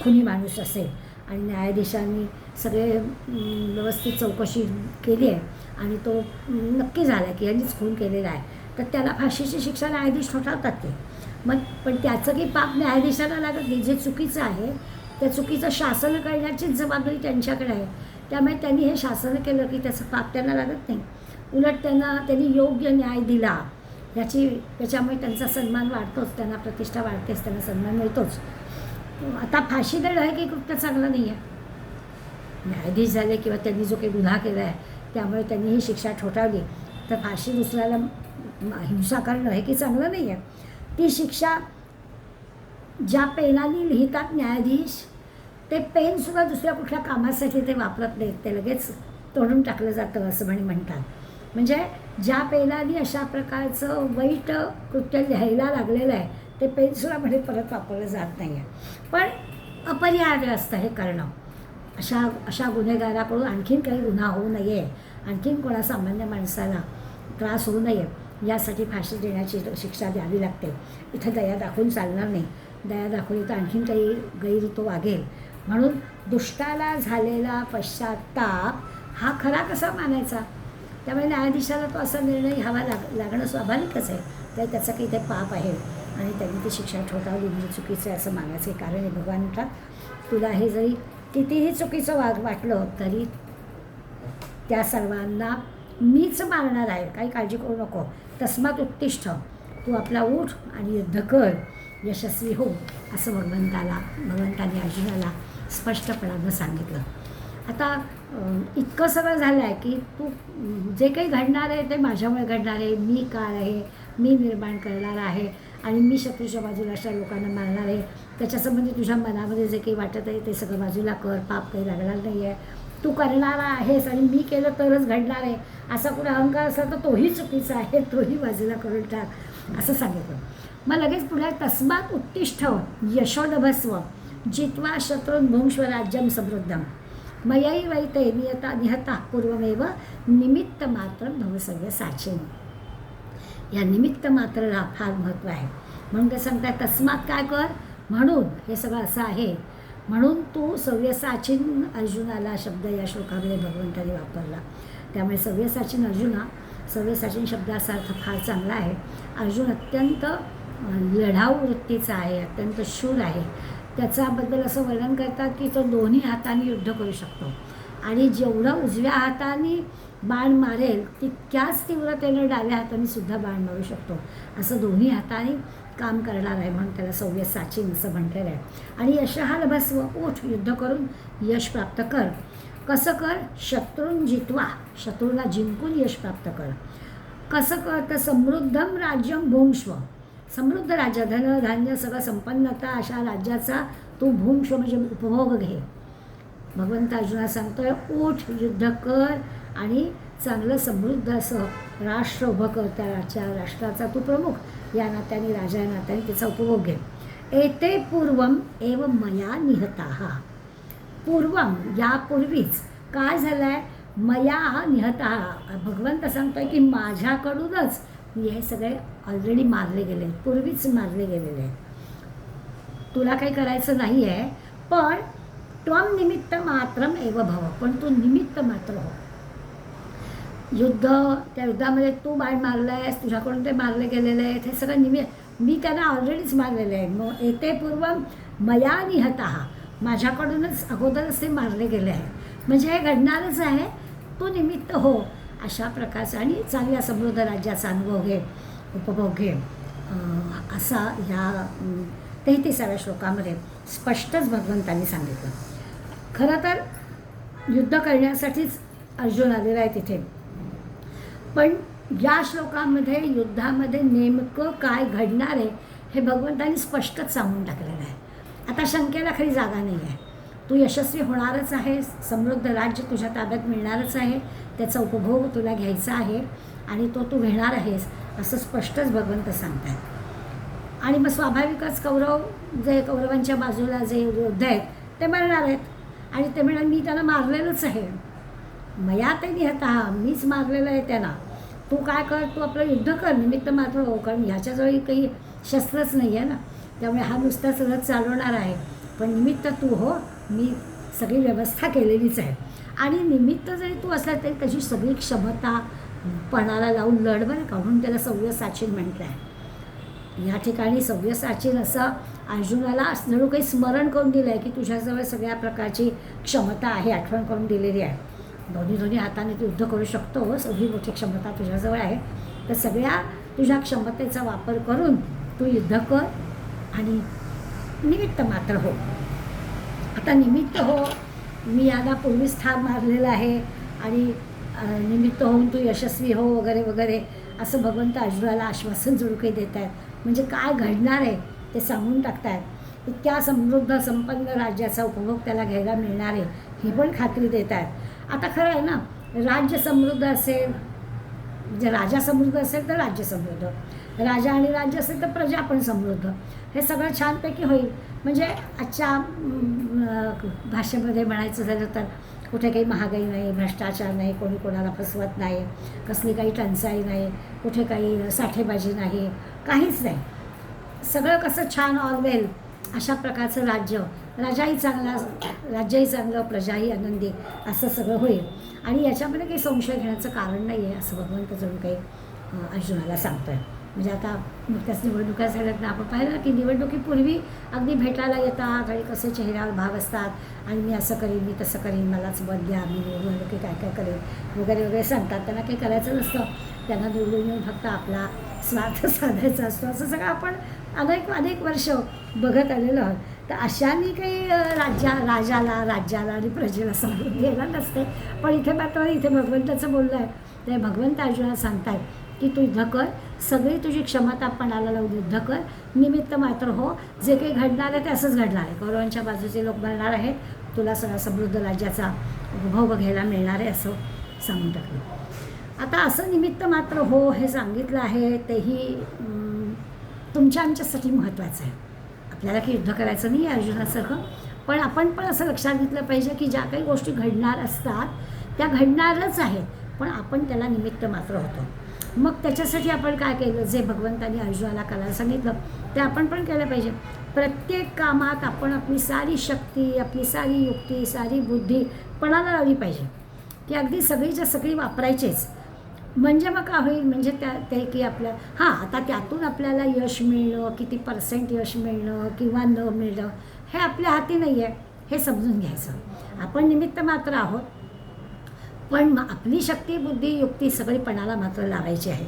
खुनी माणूस असेल आणि न्यायाधीशांनी सगळे व्यवस्थित चौकशी केली आहे आणि तो नक्की झाला आहे की यांनीच खून केलेला आहे, तर त्याला फाशीची शिक्षा न्यायाधीश ठोठावतात ते. मग पण त्याचं काही पाप न्यायाधीशाला लागत नाही. जे चुकीचं आहे त्या चुकीचं शासन करण्याचीच जबाबदारी त्यांच्याकडे आहे. त्यामुळे त्यांनी हे शासन केलं की त्याचं पाप त्यांना लागत नाही. उलट त्यांनी योग्य न्याय दिला त्याच्यामुळे त्यांचा सन्मान वाढतोच, त्यांना प्रतिष्ठा वाढतेच, त्यांना सन्मान मिळतोच. आता फाशी देणं हे काही कृत्य चांगलं नाही आहे. न्यायाधीश झाले किंवा त्यांनी जो काही गुन्हा केला आहे त्यामुळे त्यांनी ही शिक्षा ठोठावली, तर फाशी दुसऱ्याला हिंसा करणं हे काही चांगलं नाही आहे. ती शिक्षा ज्या पेनाने लिहितात न्यायाधीश, ते पेनसुद्धा दुसऱ्या कुठल्या कामासाठी ते वापरत नाहीत, ते लगेच तोडून टाकलं जातं असं म्हणतात. म्हणजे ज्या पेनाने अशा प्रकारचं वाईट कृत्य लिहायला लागलेलं आहे ते पेनसुद्धा म्हणजे परत वापरलं जात नाही आहे. पण अपरिहार्य असतं हे करणं. अशा गुन्हेगाराकडून आणखीन काही गुन्हा होऊ नये, आणखीन कोणा सामान्य माणसाला त्रास होऊ नये यासाठी फाशी देण्याची शिक्षा द्यावी लागते. इथं दया दाखवून चालणार नाही. दया दाखवली तर आणखीन काही गैर तो वागेल. म्हणून दुष्टाला झालेला पश्चात्ताप हा खरा कसा मानायचा? त्यामुळे न्यायाधीशाला तो असा निर्णय घ्यावा लागणं स्वाभाविकच आहे. तर त्याचा काही ते पाप आहे आणि त्यांनी ती शिक्षा ठोठावली म्हणजे चुकीचं आहे असं मानायचं कारण आहे. भगवान म्हणतात तुला हे जरी कितीही चुकीचं वाटलं तरी त्या सर्वांना मीच मारणार आहे, काही काळजी करू नको. तस्मात उत्तिष्ठ, तू आपला उठ आणि युद्ध कर, यशस्वी हो असं भगवंताने अर्जुनाला स्पष्टपणानं सांगितलं. आता इतकं सगळं झालं आहे की तू जे काही घडणार आहे ते माझ्यामुळे घडणार आहे. मी काळ आहे, मी निर्माण करणार आहे आणि मी शत्रूच्या बाजूला अशा लोकांना मारणार आहे. त्याच्यासंबंधी तुझ्या मनामध्ये जे काही वाटत आहे ते सगळं बाजूला कर, पाप काही लागणार नाही आहे. तू करणारा आहेस आणि मी केलं तरच घडणार आहे असा कुठे अहंकार असला तर तोही चुकीचा आहे, तोही बाजूला करून टाक असं सांगितलं. मग लगेच पुढे तस्मात उत्तिष्ठ यशोलभस्व जित्वा शत्रून् भुंक्ष्व राज्यं समृद्धं मयैवैते निहता पूर्वमेव निमित्त मात्र भवसव्य साचिन. या निमित्त मात्रला फार महत्त्व आहे. म्हणून ते सांगतात तस्मात काय कर, म्हणून हे सगळं असं आहे म्हणून तू सव्यसाचीन अर्जुनाला शब्द या श्लोकामध्ये भगवंताने वापरला. त्यामुळे सव्यसाचीन अर्जुना, सव्यसाचीन शब्दाचा अर्थ फार चांगला आहे. अर्जुन अत्यंत लढाऊ वृत्तीचा आहे, अत्यंत शूर आहे. त्याच्याबद्दल असं वर्णन करतात की तो दोन्ही हाताने युद्ध करू शकतो आणि जेवढं उजव्या हाताने बाण मारेल तितक्याच तीव्रतेने डाव्या हाताने सुद्धा बाण मारू शकतो. असं दोन्ही हाताने काम करणार आहे म्हणून त्याला सव्यसाचीन असं म्हटलेलं आहे. आणि यशः लभस्व, उठ युद्ध करून यश प्राप्त कर. कसं कर, शत्रून् जित्वा, शत्रूला जिंकून यश प्राप्त कर. कसं कर तर समृद्धम राज्यं भुंक्ष्व, समृद्ध राज्य, धन धान्य सगळं संपन्नता अशा राज्याचा तू भूमश म्हणजे उपभोग घे. भगवंत अर्जुनाला सांगतोय उठ, युद्ध कर आणि चांगलं समृद्ध असं राष्ट्र उभं कर. त्या राष्ट्राचा तू प्रमुख या नात्याने, राजा या नात्याने त्याचा उपभोग घे. एते पूर्वम एव मया निहताः. पूर्वम यापूर्वीच काय झालं आहे, मया निहताः. भगवंत सांगतोय की माझ्याकडूनच हे सगळे ऑलरेडी मारले गेले आहेत, पूर्वीच मारले गेलेले आहेत. तुला काही करायचं नाही आहे, पण त्वम निमित्त मात्रम एव भव. पण तू निमित्त मात्र हो. त्या युद्धामध्ये तू बाण मारलं आहेस, तुझ्याकडून ते मारले गेलेले आहेत, हे सगळं मी त्यांना ऑलरेडीच मारलेले आहे. मग येते पूर्वम मया निहताः. माझ्याकडूनच अगोदरच ते मारले गेले आहे. म्हणजे हे घडणारच आहे, तू निमित्त हो. अशा प्रकारचा आणि चांगल्या समृद्ध राज्याचा अनुभव घे, उपभोग घे. असा ह्या 33व्या श्लोकामध्ये स्पष्टच भगवंतांनी सांगितलं. खरं तर युद्ध करण्यासाठीच अर्जुन आलेला आहे तिथे, पण या श्लोकामध्ये युद्धामध्ये नेमकं काय घडणार आहे हे भगवंतांनी स्पष्टच सांगून टाकलेलं आहे. आता शंकेला खरी जागा नाही आहे. तू यशस्वी होणारच आहे, समृद्ध राज्य तुझ्या ताब्यात मिळणारच आहे, त्याचा उपभोग तुला घ्यायचा आहे आणि तो तू घेणार आहेस असं स्पष्टच भगवंत सांगतात. आणि मग स्वाभाविकच कौरवांच्या बाजूला जे योद्धे आहेत ते मरणार आहेत आणि ते म्हणाल मी त्यांना मारलेलंच आहे. मया ते निहताः, मीच मारलेलं आहे त्यांना. तू काय कर, तू आपलं युद्ध कर, निमित्त मात्र हो. कारण ह्याच्याजवळ काही शस्त्रच नाही आहे ना, त्यामुळे हा नुसताच रथ चालवणार आहे. पण निमित्त तू हो, मी सगळी व्यवस्था केलेलीच आहे. आणि निमित्त जरी तू असला तरी त्याची सगळी क्षमता पणाला लावून लढ बरं का. म्हणून त्याला सव्यसाचीन म्हटलं आहे. या ठिकाणी सव्यसाचीन असं अर्जुनाला जणू काही स्मरण करून दिलं आहे की तुझ्याजवळ सगळ्या प्रकारची क्षमता आहे, आठवण करून दिलेली आहे. दोन्ही हाताने तू युद्ध करू शकतोस, एवढी मोठी क्षमता तुझ्याजवळ आहे. तर सगळ्या तुझ्या क्षमतेचा वापर करून तू युद्ध कर आणि निमित्त मात्र हो. आता निमित्त हो, मी याला पूर्वीच ठार मारलेला आहे आणि निमित्त होऊन तू यशस्वी हो वगैरे वगैरे असं भगवंत अर्जुनाला आश्वासन जणू काही देत आहेत. म्हणजे काय घडणार आहे ते सांगून टाकतायत. इतक्या समृद्ध संपन्न राज्याचा उपभोग त्याला घ्यायला मिळणार आहे ही पण खात्री देत आहेत. आता खरं आहे ना, राज्य समृद्ध असेल, म्हणजे राजा समृद्ध असेल तर राज्य समृद्ध, राजा आणि राज्य असेल तर प्रजा पण समृद्ध. हे सगळं छानपैकी होईल. म्हणजे आजच्या भाषेमध्ये म्हणायचं झालं तर कुठे काही महागाई नाही, भ्रष्टाचार नाही, कोणी कोणाला फसवत नाही, कसली काही टंचाई नाही, कुठे काही साठेबाजी नाही, काहीच नाही. सगळं कसं छान ऑलवेल अशा प्रकारचं राज्यही चांगलं, प्रजाही आनंदी, असं सगळं होईल. आणि याच्यामध्ये काही संशय घेण्याचं कारण नाही आहे असं भगवंत जणू काही अर्जुनाला सांगतो आहे. म्हणजे आता नुकत्याच निवडणुका झाल्यात ना, आपण पाहिलं की निवडणुकीपूर्वी अगदी भेटायला येतात आणि कसे चेहऱ्यावर भाव असतात आणि मी असं करीन, मी तसं करीन, मलाच मत द्या, मी निवडून की काय काय करेन वगैरे वगैरे सांगतात. त्यांना काही करायचं नसतं, त्यांना निवडून येऊन फक्त आपला स्वार्थ साधायचा असतो. असं सगळं आपण अनेक वर्ष बघत आलेलो आहोत. तर अशाने काही राज्याला आणि प्रजेला समजून घ्यायला नसते. पण इथे मात्र इथे भगवंताचं बोललं आहे, ते भगवंत अर्जुनाला सांगतात की तू युद्ध कर, सगळी तुझी क्षमता पणाला लावून युद्ध कर, निमित्त मात्र हो. जे काही घडणार आहे ते असंच घडणार आहे. कौरवांच्या बाजूचे लोक मरणार आहेत, तुला सगळा समृद्ध राज्याचा उपभोग घ्यायला मिळणार आहे असं सांगून टाकलं. आता असं निमित्त मात्र हो हे सांगितलं आहे, तेही तुमच्या आमच्यासाठी महत्त्वाचं आहे. आपल्याला काही युद्ध करायचं नाही आहे अर्जुनासारखं, पण आपण पण असं लक्षात घेतलं पाहिजे की ज्या काही गोष्टी घडणार असतात त्या घडणारच आहेत, पण आपण त्याला निमित्त मात्र होतो. मग त्याच्यासाठी आपण काय केलं, जे भगवंतांनी अर्जुनाला करायला सांगितलं ते आपण पण केलं पाहिजे. प्रत्येक कामात आपण आपली सारी शक्ती, आपली सारी युक्ती, सारी बुद्धी पणाला लावली पाहिजे की अगदी सगळीच्या सगळी वापरायचीच. म्हणजे मग काय होईल, म्हणजे ते की आपल्या आता त्यातून आपल्याला यश मिळणं, किती % यश मिळणं किंवा न मिळणं हे आपल्या हाती नाही आहे, हे समजून घ्यायचं. आपण निमित्त मात्र आहोत, पण आपली शक्ती, बुद्धी, युक्ती सगळी पणाला मात्र लावायची आहे.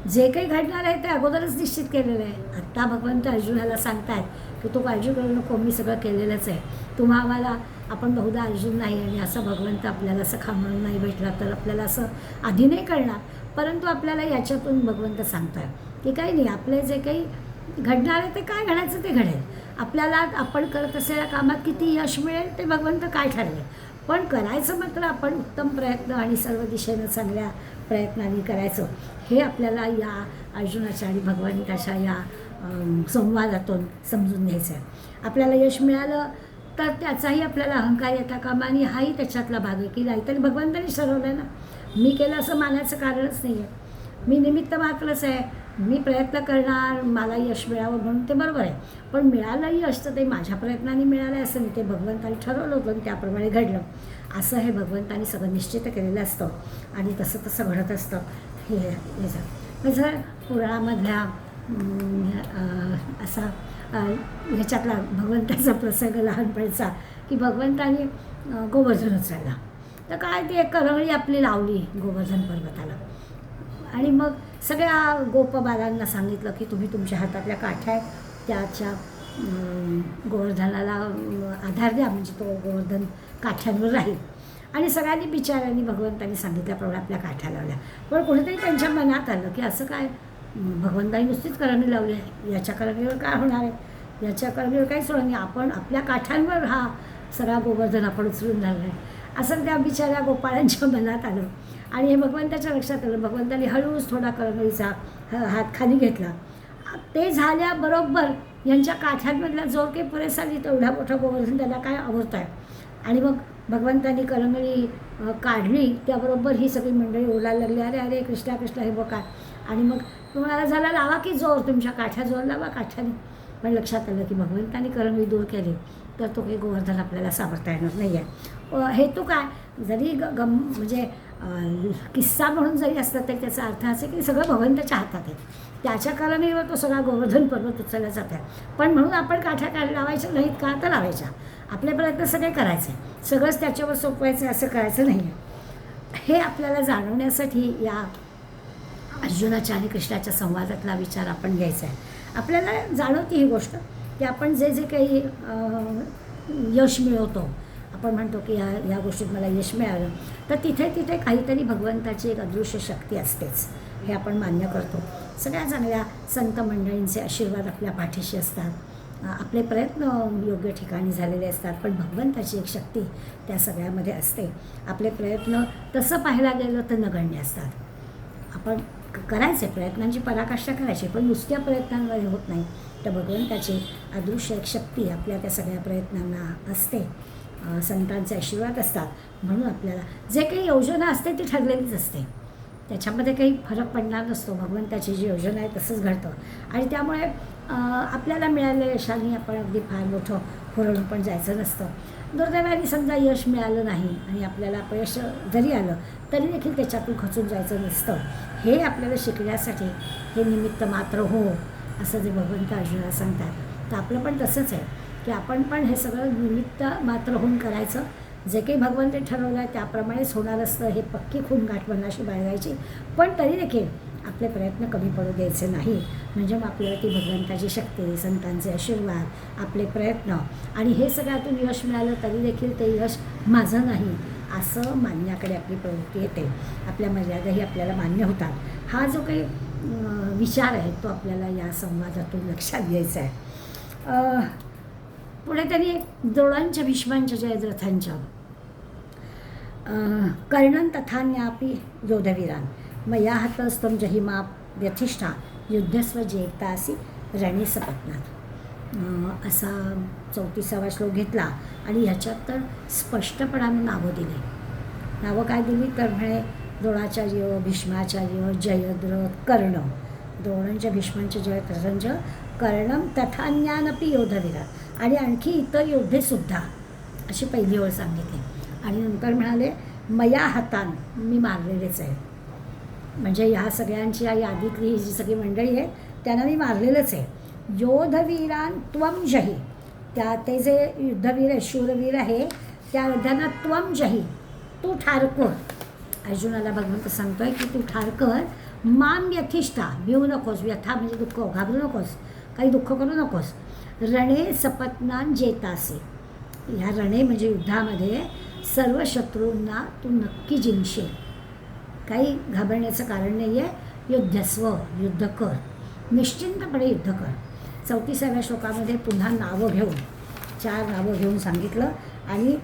जे काही घडणार आहे ते अगोदरच निश्चित केलेलं आहे. आत्ता भगवंत अर्जुनाला सांगतायत की तू काळजी करू नको, मी सगळं केलेलंच आहे. आम्हाला आपण बहुधा अर्जुन नाही आणि असं भगवंत आपल्याला सखा म्हणून नाही भेटला तर आपल्याला असं आधी नाही कळणार. परंतु आपल्याला याच्यातून भगवंत सांगताय की काही नाही, आपले जे काही घडणार आहे ते काय घडायचं ते घडेल. आपल्याला आपण करत असलेल्या कामात किती यश मिळेल ते भगवंत काय ठरवेल. पण करायचं मात्र आपण उत्तम प्रयत्न आणि सर्व दिशेनं चांगल्या प्रयत्नांनी करायचं, हे आपल्याला या अर्जुनाच्या आणि भगवंताच्या या संवादातून समजून घ्यायचं आहे. आपल्याला यश मिळालं तर त्याचाही आपल्याला अहंकार येता कामा नये, हाही त्याच्यातला भाग आहे की नाहीतरी भगवंतांनी ठरवलं आहे ना. मी केलं असं मानायचं कारणच नाही आहे. मी निमित्त मात्रच आहे. मी प्रयत्न करणार, मला यश मिळावं म्हणून ते बरोबर आहे. पण मिळालंही असतं ते माझ्या प्रयत्नांनी मिळालं आहे असं नाही, ते भगवंतांनी ठरवलं होतं आणि त्याप्रमाणे घडलं. असं हे भगवंतांनी सगळं निश्चित केलेलं असतं आणि तसं तसं घडत असतं. हे जर पुराणामधल्या असा ह्याच्यातला भगवंताचा प्रसंग लहानपणीचा की भगवंताने गोवर्धन उचलला. तर काय ती एक करंगळी आपली लावली गोवर्धन पर्वताला आणि मग सगळ्या गोपबालांना सांगितलं की तुम्ही तुमच्या हातातल्या काठ्या आहेत त्याच्या गोवर्धनाला आधार द्या, म्हणजे तो गोवर्धन काठ्यांवर राहील. आणि सगळ्यांनी बिचाऱ्यांनी भगवंतांनी सांगितल्याप्रमाणे आपल्या काठ्या लावल्या. पण कुठेतरी त्यांच्या मनात आलं की असं काय, भगवंतांनी नुसतीच करंगळी लावली आहे, याच्या करंगळीवर काय होणार आहे, याच्या करंगळीवर काहीच होणार नाही, आपण आपल्या काठ्यांवर हा सगळा गोवर्धन आपण उचलून धरला आहे, असं त्या बिचाऱ्या गोपाळांच्या मनात आलं. आणि हे भगवंताच्या लक्षात आलं. भगवंतांनी हळूच थोडा करंगळीचा हात खाली घेतला. ते झाल्याबरोबर यांच्या काठ्यांमधला जोर काही पुरेसा नाही, तेवढा मोठा गोवर्धन त्याला काय आवडत आहे. आणि मग भगवंतांनी करंगळी काढली, त्याबरोबर ही सगळी मंडळी ओरडायला लागली, अरे अरे कृष्णा कृष्णा हे बघा. आणि मग तुम्हाला झाला लावा की जोर, तुमच्या काठ्या जोर लावा काठ्याने. पण लक्षात आलं की भगवंतांनी करंगळी दूर केली तर तो काही गोवर्धन आपल्याला सावरता येणार नाही आहे. हेतू काय, जरी म्हणजे किस्सा म्हणून जरी असलं तरी त्याचा अर्थ असे की सगळं भगवंताच्या हातात आहे. त्याच्या करंगळीवर तो सगळा गोवर्धन पर्वत उचलला जात आहे. पण म्हणून आपण काठ्या लावायच्या नाहीत का, तर लावायच्या. आपले प्रयत्न सगळे करायचे, सगळंच त्याच्यावर सोपवायचं असं करायचं नाही आहे. हे आपल्याला जाणवण्यासाठी या अर्जुनाच्या आणि कृष्णाच्या संवादातला विचार आपण घ्यायचा आहे. आपल्याला जाणवते ही गोष्ट की आपण जे जे काही यश मिळवतो, आपण म्हणतो की या गोष्टीत मला यश मिळालं, तर तिथे तिथे काहीतरी भगवंताची एक अदृश्य शक्ती असतेच, हे आपण मान्य करतो. सगळ्या चांगल्या संत मंडळींचे आशीर्वाद आपल्या पाठीशी असतात, आपले प्रयत्न योग्य ठिकाणी झालेले असतात, पण भगवंताची एक शक्ती त्या सगळ्यामध्ये असते. आपले प्रयत्न तसं पाहायला गेलं तर नगण्य असतात. आपण करायचे, प्रयत्नांची पराकाष्ठा करायची, पण नुसत्या प्रयत्नांमध्ये होत नाही. तर भगवंताची अदृश्य एक शक्ती आपल्या त्या सगळ्या प्रयत्नांना असते. संतांचे आशीर्वाद असतात, म्हणून आपल्याला जे काही योजना असते ती ठरलेलीच असते, त्याच्यामध्ये काही फरक पडणार नसतो. भगवंताची जी योजना आहे तसंच घडतं. आणि त्यामुळे आपल्याला मिळालेल्या यशाने आपण अगदी फार मोठं हुरळून पण जायचं नसतं. दुर्दैवाने समजा यश मिळालं नाही आणि आपल्याला अपयश जरी आलं तरी देखील त्याच्यातून खचून जायचं नसतं. हे आपल्याला शिकण्यासाठी हे निमित्त मात्र हो, असं जे भगवंत अर्जुनाला सांगतात. तर आपलं पण तसंच आहे की आपण पण हे सगळं निमित्त मात्र होऊन करायचं. जे काही भगवंत ठरवलं आहे त्याप्रमाणेच होणार असतं, हे पक्की खूणगाठ मनाशी बाळगायची. पण तरी देखील आपले प्रयत्न कमी पडू द्यायचे नाही. म्हणजे मग आपल्याला ती भगवंताची शक्ती, संतांचे आशीर्वाद, आपले प्रयत्न आणि हे सगळ्यातून यश मिळालं तरी देखील ते यश माझं नाही असं मानण्याकडे आपली प्रवृत्ती येते. आपल्या मर्यादाही आपल्याला मान्य होतात. हा जो काही विचार आहे तो आपल्याला या संवादातून लक्षात घ्यायचा आहे. पुढे त्यांनी द्रोणांच्या, भीष्मांच्या, जयद्रथांच्या कर्णन तथान्यापि योधवीरान मया हतस्त्वं जहिमा व्यथिष्ठा युद्धस्व जेतासी रणे सपत्नात, असा 34वा श्लोक घेतला. आणि ह्याच्यात तर स्पष्टपणाने नावं दिली. नावं काय दिली तर म्हणे द्रोणाचार्य, भीष्माचार्य, जयद्रथ, कर्ण. द्रोणांच्या, भीष्मांच्या, जयद्रथांच्या, कर्णम तथान्यानपि योधवीरा, आणि आणखी इतर योद्धेसुद्धा, अशी पहिली ओळ सांगितली. आणि नंतर म्हणाले मया हातान, मी मारलेलेच आहे. म्हणजे ह्या सगळ्यांची या यादीतली ही जी सगळी मंडळी आहे त्यांना मी मारलेलंच आहे. योधवीरान त्वं जही, त्या ते जे युद्धवीर आहे, शूरवीर आहे, त्या योद्ध्यांना त्वं जही, तू ठार कर. अर्जुनाला भगवंत सांगतोय की तू ठार कर. माम व्यथिष्ठा, भिवू नकोस, व्यथा म्हणजे दुःख, घाबरू नकोस, काही दुःख करू नकोस. रणे सपत्नान जेतासे, ह्या रणे म्हणजे युद्धामध्ये सर्व शत्रूंना तू नक्की जिंकशील, काही घाबरण्याचं कारण नाही आहे. युद्धस्व, युद्ध कर, निश्चिंतपणे युद्ध कर. 34व्या श्लोकामध्ये पुन्हा नावं घेऊन 4 नावं घेऊन सांगितलं आणि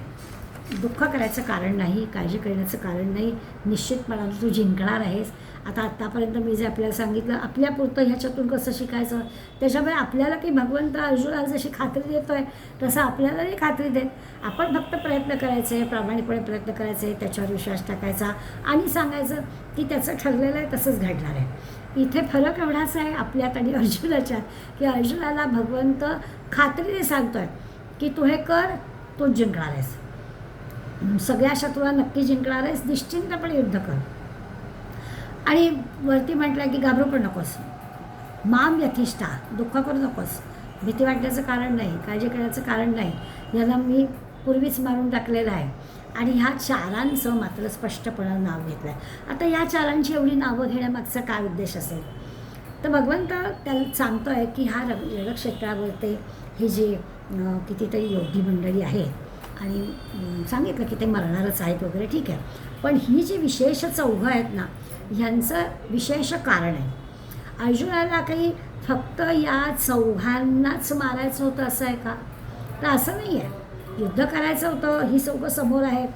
दुःख करायचं कारण नाही, काळजी करण्याचं कारण नाही, निश्चितपणाने तू जिंकणार आहेस. आता आत्तापर्यंत मी जे आपल्याला सांगितलं आपल्यापुरतं ह्याच्यातून कसं शिकायचं, त्याच्यामुळे आपल्याला की भगवंत अर्जुनाला जशी खात्री देतो आहे तसं आपल्यालाही खात्री देत. आपण फक्त प्रयत्न करायचे, प्रामाणिकपणे प्रयत्न करायचे, त्याच्यावर विश्वास टाकायचा आणि सांगायचं की त्याचं ठरलेलं आहे तसंच घडणार आहे. इथे फरक एवढाच आहे आपल्यात आणि अर्जुनाच्यात की अर्जुनाला भगवंत खात्रीने सांगतो आहे की तू हे कर, तूच जिंकणार आहेस, सगळ्या शत्रूला नक्की जिंकणार आहेस, निश्चिंतपणे युद्ध कर. आणि वरती म्हटलं की घाबरू पण नकोस, माम यथिष्ठा, दुःख करू नकोस, भीती वाटण्याचं कारण नाही, काळजी करण्याचं कारण नाही, याला मी पूर्वीच मारून टाकलेलं आहे. आणि ह्या 4 मात्र स्पष्टपणे नाव घेतलं आहे. आता या 4 एवढी नावं घेण्यामागचा काय उद्देश असेल, तर भगवंत त्याला सांगतो आहे की ह्या रणक्षेत्रावरती ही जी कितीतरी योद्धी मंडळी आहेत आणि सांगितलं की ते मरणारच आहेत वगैरे, ठीक आहे, पण ही जी विशेष चौघं आहेत ना, ह्यांचं विशेष कारण आहे. अर्जुनाला काही फक्त या चौघांनाच मारायचं होतं असं आहे का, तर असं नाही आहे. युद्ध करायचं होतं, ही चौघं समोर आहेत.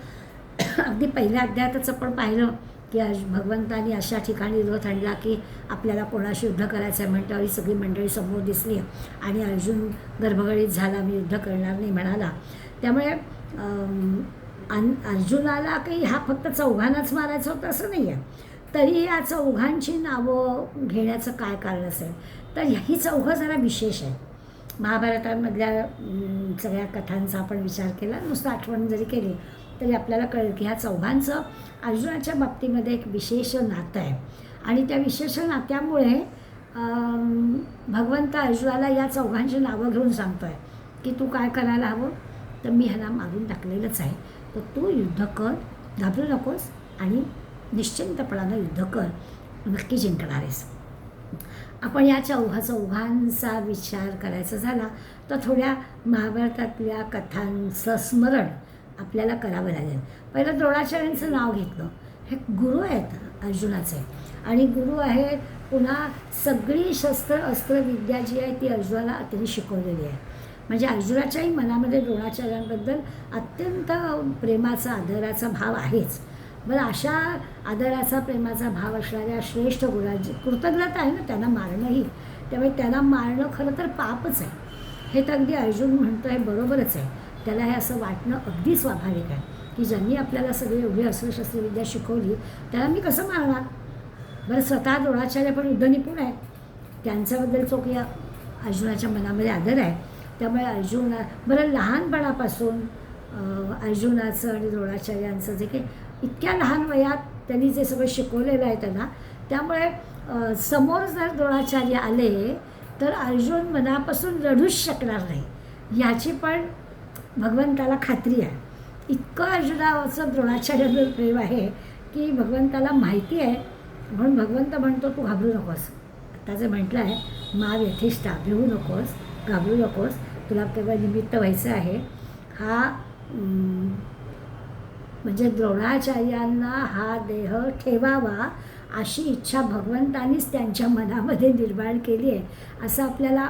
अगदी पहिल्या अध्यायातच आपण पाहिलं की भगवंतानी अशा ठिकाणी रथ आणला की आपल्याला कोणाशी युद्ध करायचं आहे म्हणल्यावर ही सगळी मंडळी समोर दिसली आणि अर्जुन गर्भगडीत झाला, मी युद्ध करणार नाही म्हणाला. त्यामुळे अर्जुनाला काही हा फक्त चौघांनाच मारायचं होतं असं नाही आहे. तरी या चौघांची नावं घेण्याचं काय कारण असेल, तर ही चौघं जरा विशेष आहे. महाभारतामधल्या सगळ्या कथांचा आपण विचार केला, नुसतं आठवण जरी केली तरी आपल्याला कळेल की ह्या चौघांचं अर्जुनाच्या बाबतीमध्ये एक विशेष नातं आहे. आणि त्या विशेष नात्यामुळे भगवंत अर्जुनाला या चौघांची नावं घेऊन सांगतो आहे की तू काय करायला हवं, तर मी ह्याला मारून टाकलेलंच आहे, तर तू युद्ध कर, घाबरू नकोस आणि निश्चिंतपणानं युद्ध कर, नक्की जिंकणार आहेस. आपण या चौघांचा विचार करायचा झाला तर थोड्या महाभारतातल्या कथांचं स्मरण आपल्याला करावं लागेल. पहिलं द्रोणाचार्यांचं नाव घेतलं. हे गुरु आहेत अर्जुनाचे आणि गुरु आहेत. पुन्हा सगळी शस्त्र अस्त्र विद्या जी आहे ती अर्जुनाला त्यांनी शिकवलेली आहे. म्हणजे अर्जुनाच्याही मनामध्ये द्रोणाचार्यांबद्दल अत्यंत प्रेमाचा आदराचा भाव आहेच. बरं, अशा आदराचा प्रेमाचा भाव असणाऱ्या श्रेष्ठ गुरांची कृतज्ञता आहे ना त्यांना मारणंही, त्यामुळे त्यांना मारणं खरं तर पापच आहे. हे तर अगदी अर्जुन म्हणतो आहे बरोबरच आहे. त्याला हे असं वाटणं अगदी स्वाभाविक आहे की ज्यांनी आपल्याला सगळी एवढी अस्त्रशस्त्रविद्या शिकवली त्याला मी कसं मारणार. बरं, स्वतः द्रोणाचार्य पण युद्धनिपुण आहेत, त्यांच्याबद्दल चोख या अर्जुनाच्या मनामध्ये आदर आहे. त्यामुळे बरं लहानपणापासून अर्जुनाचं आणि द्रोणाचार्यांचं जे काही इतक्या लहान वयात त्यांनी जे सगळं शिकवलेलं आहे त्यांना, त्यामुळे समोर जर द्रोणाचार्य आले तर अर्जुन मनापासून लढूच शकणार नाही ह्याची पण भगवंताला खात्री आहे. इतकं अर्जुनाचं द्रोणाचार्यावर प्रेम आहे की भगवंताला माहिती आहे, म्हणून भगवंत म्हणतो तू घाबरू नकोस. आता जे म्हटलं आहे माव यथिष्ठा, भिवू नकोस, घाबरू नकोस, तुला केवळ निमित्त व्हायचं आहे. हा म्हणजे द्रोणाचार्यांना हा देह ठेवावा अशी इच्छा भगवंतानीच त्यांच्या मनामध्ये निर्माण केली आहे असं आपल्याला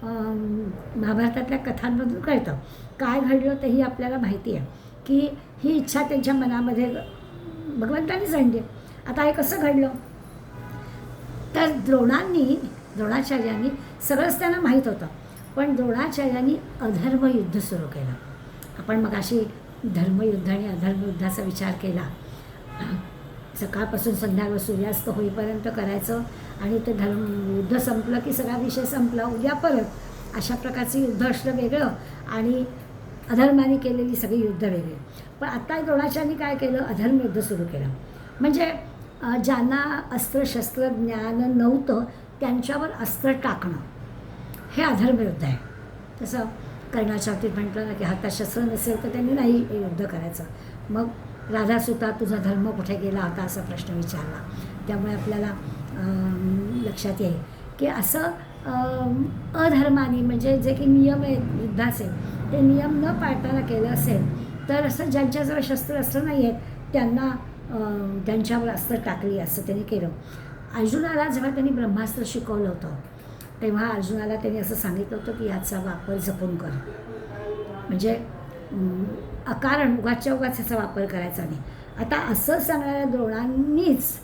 महाभारतातल्या कथांमधून कळतं. काय घडलं तेही आपल्याला माहिती आहे की ही इच्छा त्यांच्या मनामध्ये भगवंतानीच आणली. आता हे कसं घडलं, तर द्रोणाचार्यांनी सगळंच त्यांना माहीत होतं, पण द्रोणाचार्यांनी अधर्मयुद्ध सुरू केलं. आपण मगाशी धर्मयुद्ध आणि अधर्मयुद्धाचा विचार केला. सकाळपासून संध्याकाळ सूर्यास्त होईपर्यंत करायचं आणि ते युद्ध संपलं की सगळा विषय संपला, उद्या परत, अशा प्रकारचं युद्ध असणं वेगळं आणि अधर्माने केलेली सगळी युद्ध वेगळी. पण आता द्रोणाचार्यांनी काय केलं, अधर्मयुद्ध सुरू केलं. म्हणजे ज्यांना अस्त्रशस्त्र ज्ञान नव्हतं त्यांच्यावर अस्त्र टाकणं हे अधर्मयुद्ध आहे. तसं कर्णाच्या बाबतीत म्हटलं ना की हातात शस्त्र नसेल तर त्यांनी नाही युद्ध करायचं. मग राधासुता तुझा धर्म कुठे गेला होता असा प्रश्न विचारला. त्यामुळे आपल्याला लक्षात येईल की असं अधर्माने म्हणजे जे काही नियम आहेत युद्धाचे ते नियम न पाळताना केलं असेल तर असं ज्यांच्याजवळ शस्त्र अस्त्र नाही आहेत त्यांना त्यांच्यावर अस्त्र टाकली असं त्यांनी केलं. अर्जुनाला जेव्हा त्यांनी ब्रह्मास्त्र शिकवलं होतं तेव्हा अर्जुनाला त्यांनी असं सांगितलं होतं की याचा वापर जपून कर, म्हणजे अकारण उगाचच्या उगाच याचा वापर करायचा नाही. आता असं सांगणाऱ्या द्रोणांनीच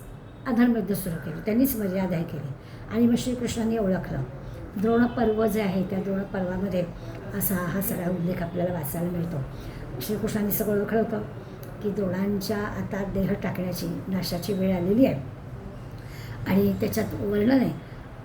अधर्मयुद्ध सुरू केलं, त्यांनीच मर्यादा हे केली. आणि मग श्रीकृष्णांनी ओळखलं. द्रोणपर्व जे आहे त्या द्रोणपर्वामध्ये असा हा सगळा उल्लेख आपल्याला वाचायला मिळतो. श्रीकृष्णांनी सगळं ओळखलं होतं की द्रोणांच्या आता देह टाकण्याची नाशाची वेळ आलेली आहे. आणि त्याच्यात वर्णन आहे,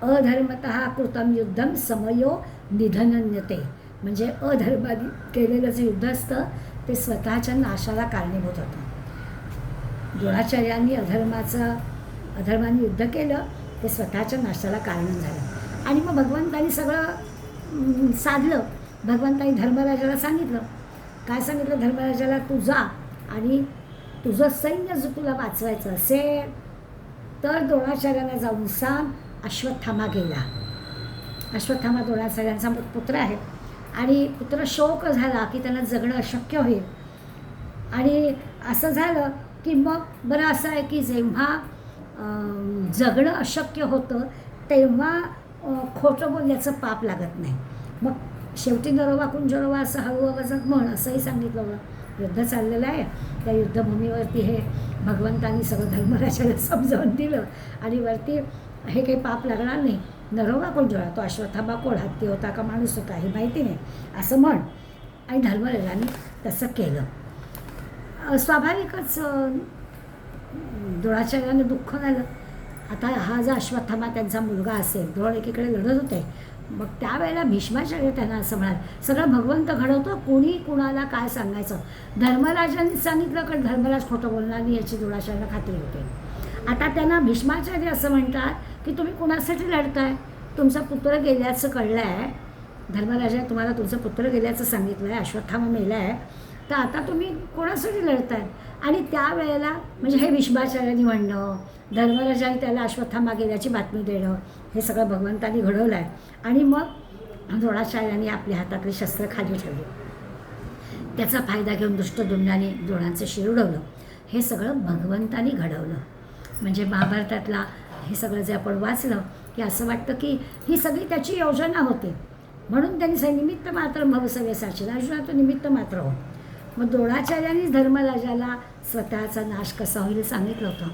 अधर्मतः कृतम युद्धम समयो निधनन्यते, म्हणजे अधर्माने केलेलं जे युद्ध असतं ते स्वतःच्या नाशाला कारणीभूत होतं. द्रोणाचार्यांनी अधर्माने युद्ध केलं, ते स्वतःच्या नाशाला कारण झालं. आणि मग भगवंतांनी सगळं साधलं. भगवंतांनी धर्मराजाला सांगितलं, काय सांगितलं धर्मराजाला, तू जा आणि तुझं सैन्य जर तुला वाचवायचं असेल तर द्रोणाचार्यांना जाऊन सांग अश्वत्थामा गेला. अश्वत्थामा द्रोणाचार्यांचा पुत्र आहे आणि पुत्र शोक झाला की त्यांना जगणं अशक्य होईल. आणि असं झालं की मग बरं असं आहे की जेव्हा जगणं अशक्य होतं तेव्हा खोटं बोलण्याचं पाप लागत नाही. मग शेवटी नरोवा कुंजरोवा असं हळू आवाजात म्हण असंही सांगितलं होतं. युद्ध चाललेलं आहे, त्या युद्धभूमीवरती हे भगवंतांनी सगळं धर्मराजाला समजावून दिलं आणि वरती हे काही पाप लागणार नाही. नरोवा कुंजरोवा, तो अश्वत्थामा कोण, हत्ती होता का माणूस होता हे माहिती नाही, असं म्हण. आणि धर्मराजांनी तसं केलं. स्वाभाविकच द्रोणाचार्यांना दुःख झालं. आता हा जो अश्वत्थामा त्यांचा मुलगा असेल, द्रोण एकीकडे लढत होते, मग त्यावेळेला भीष्माचार्य त्यांना असं म्हणाल, सगळं भगवंत घडवतो, कोणी कुणाला काय सांगायचं. धर्मराजांनी सांगितलं कारण धर्मराज खोटं बोलणार नाही याची द्रोणाचार्यांना खात्री होते. आता त्यांना भीष्माचार्य असं म्हणतात की तुम्ही कुणासाठी लढताय, तुमचा पुत्र गेल्याचं कळलं आहे, धर्मराजाने तुम्हाला तुमचं पुत्र गेल्याचं सांगितलं आहे, अश्वत्थामा मेला आहे, तर आता तुम्ही कोणासाठी लढताय. आणि त्यावेळेला म्हणजे हे भीष्माचार्यांनी म्हणणं, धर्मराजाने त्याला अश्वत्थामा गेल्याची बातमी देणं, हे सगळं भगवंतांनी घडवलं आहे. आणि मग द्रोणाचार्यांनी आपल्या हातातली शस्त्र खाली ठेवली. त्याचा फायदा घेऊन दुष्टद्युम्नाने द्रोणांचं शिर उडवलं. हे सगळं भगवंतांनी घडवलं. म्हणजे महाभारतातला हे सगळं जे आपण वाचलं की असं वाटतं की ही सगळी त्याची योजना होती, म्हणून त्यांनी निमित्त मात्र भवसव्य साचिल, अर्जुना तो निमित्त मात्र हो. मग द्रोणाचार्यांनीच धर्मराजाला स्वतःचा नाश कसा होईल सांगितलं होतं,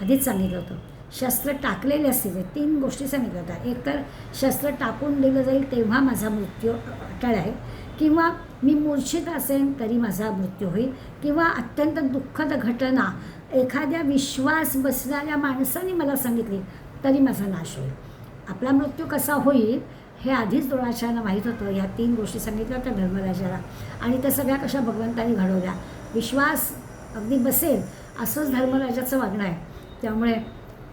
आधीच सांगितलं होतं. शस्त्र टाकलेले असतील, 3 गोष्टी सांगितल्या होत्या. एक तर शस्त्र टाकून दिलं जाईल तेव्हा माझा मृत्यू अटळ आहे, किंवा मी मूर्छित असेन तरी माझा मृत्यू होईल, किंवा अत्यंत दुःखद घटना एखाद्या विश्वास बसणाऱ्या माणसाने मला सांगितली तरी माझा नाश होईल. आपला मृत्यू कसा होईल हे आधीच द्रोणाचार्यांना माहीत होतं. ह्या 3 गोष्टी सांगितल्या होत्या धर्मराजाला आणि त्या सगळ्या कशा भगवंतांनी घडवल्या. विश्वास अगदी बसेल असंच धर्मराजाचं वागणं आहे, त्यामुळे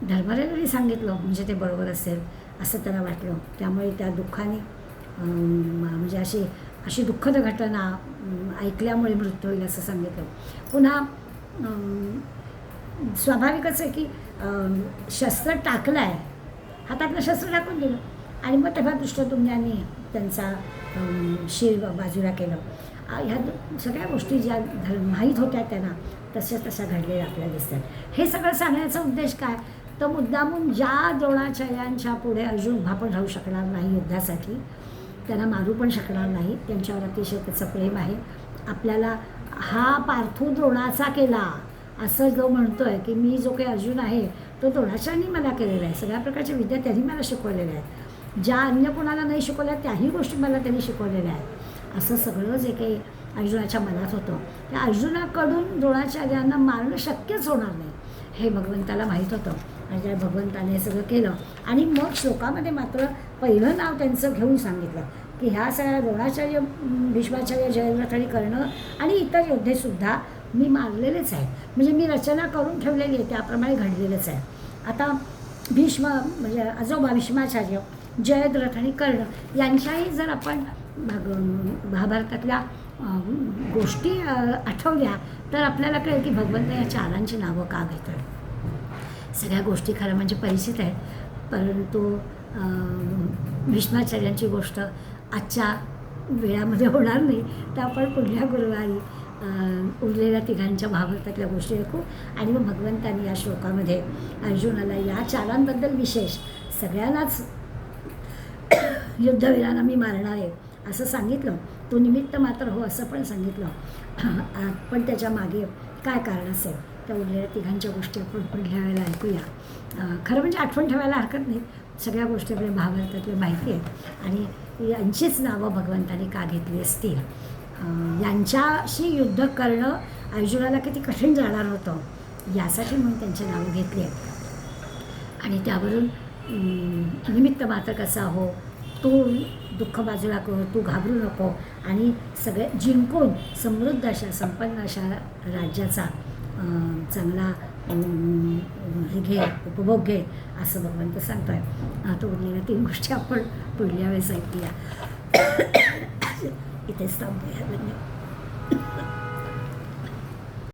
धर्मराजांनी सांगितलं म्हणजे ते बरोबर असेल असं त्यांना वाटलं. त्यामुळे त्या दुःखाने म्हणजे अशी दुःखद घटना ऐकल्यामुळे मृत्यू होईल असं सांगितलं. पुन्हा स्वाभाविकच आहे की शस्त्र टाकलं आहे, हातातलं शस्त्र टाकून दिलं आणि मग तेव्हा दुष्टद्युम्नाने त्यांचा शिर बाजूला केलं. ह्या सगळ्या गोष्टी ज्या माहीत होत्या त्यांना तशा घडलेल्या आपल्याला दिसतात. हे सगळं सांगण्याचा उद्देश काय, तर मुद्दामून ज्या द्रोणाचार्यांच्या पुढे अर्जुन उभा पण राहू शकणार नाही युद्धासाठी, त्यांना मारू पण शकणार नाही, त्यांच्यावर अतिशय त्याचं प्रेम आहे. आपल्याला हा पार्थू द्रोणाचा केला असं जो म्हणतो आहे की मी जो काही अर्जुन आहे तो द्रोणाचार्यांनी मला केलेला आहे, सगळ्या प्रकारच्या विद्या त्यांनी मला शिकवलेल्या आहेत, ज्या अन्य कोणाला नाही शिकवल्या त्याही गोष्टी मला त्यांनी शिकवलेल्या आहेत, असं सगळं जे काही अर्जुनाच्या मनात होतं त्या अर्जुनाकडून द्रोणाचार्यांना मारणं शक्यच होणार नाही हे भगवंताला माहीत होतं. आणि त्या भगवंताने हे सगळं केलं. आणि मग श्लोकामध्ये मात्र पहिलं नाव त्यांचं घेऊन सांगितलं की ह्या सगळ्या द्रोणाचार्य, भीष्माचार्य, जयद्रथ आणि कर्ण आणि इतर योद्धेसुद्धा मी मारलेलेच आहे, म्हणजे मी रचना करून ठेवलेली आहे त्याप्रमाणे घडलेलंच आहे. आता भीष्म म्हणजे आजोबा भीष्माचार्य, जयद्रथ आणि कर्ण यांच्याही जर आपण महाभारतातल्या गोष्टी आठवल्या तर आपल्याला कळेल की भगवंत या चारांची नावं का घेतात. सगळ्या गोष्टी खरं म्हणजे परिचित आहेत, परंतु भीष्माचार्यांची गोष्ट आजच्या वेळामध्ये होणार नाही, तर आपण पुढल्या गुरुवारी उरलेल्या तिघांच्या महाभारतातल्या गोष्टी ऐकू. आणि मग भगवंतांनी या श्लोकामध्ये अर्जुनाला या चारांबद्दल विशेष सगळ्यांनाच युद्धवीरांना मी मारणार आहे असं सांगितलं. तो निमित्त मात्र हो असं पण सांगितलं. पण त्याच्या मागे काय कारण असेल त्या उरलेल्या तिघांच्या गोष्टी आपण पुढल्या वेळेला ऐकूया. खरं म्हणजे आठवण ठेवायला हरकत नाही, सगळ्या गोष्टी आपल्या महाभारतातल्या माहिती आहेत आणि यांचीच नावं भगवंतानी का घेतली असतील. यांच्याशी युद्ध करणं अर्जुनाला किती कठीण जाणार होतं यासाठी म्हणून त्यांची नावं घेतली आहेत. आणि त्यावरून निमित्त मात्र कसा हो, तू दुःख बाजूला कर, तू घाबरू नको आणि सगळे जिंकून समृद्ध अशा संपन्न अशा राज्याचा चांगला हे घे, उपभोग घे असं भगवंत सांगतो आहे. आता उरलेल्या 3 गोष्टी आपण पुढल्या वेळेस ऐकूया. इथेच थांबूया. धन्यवाद.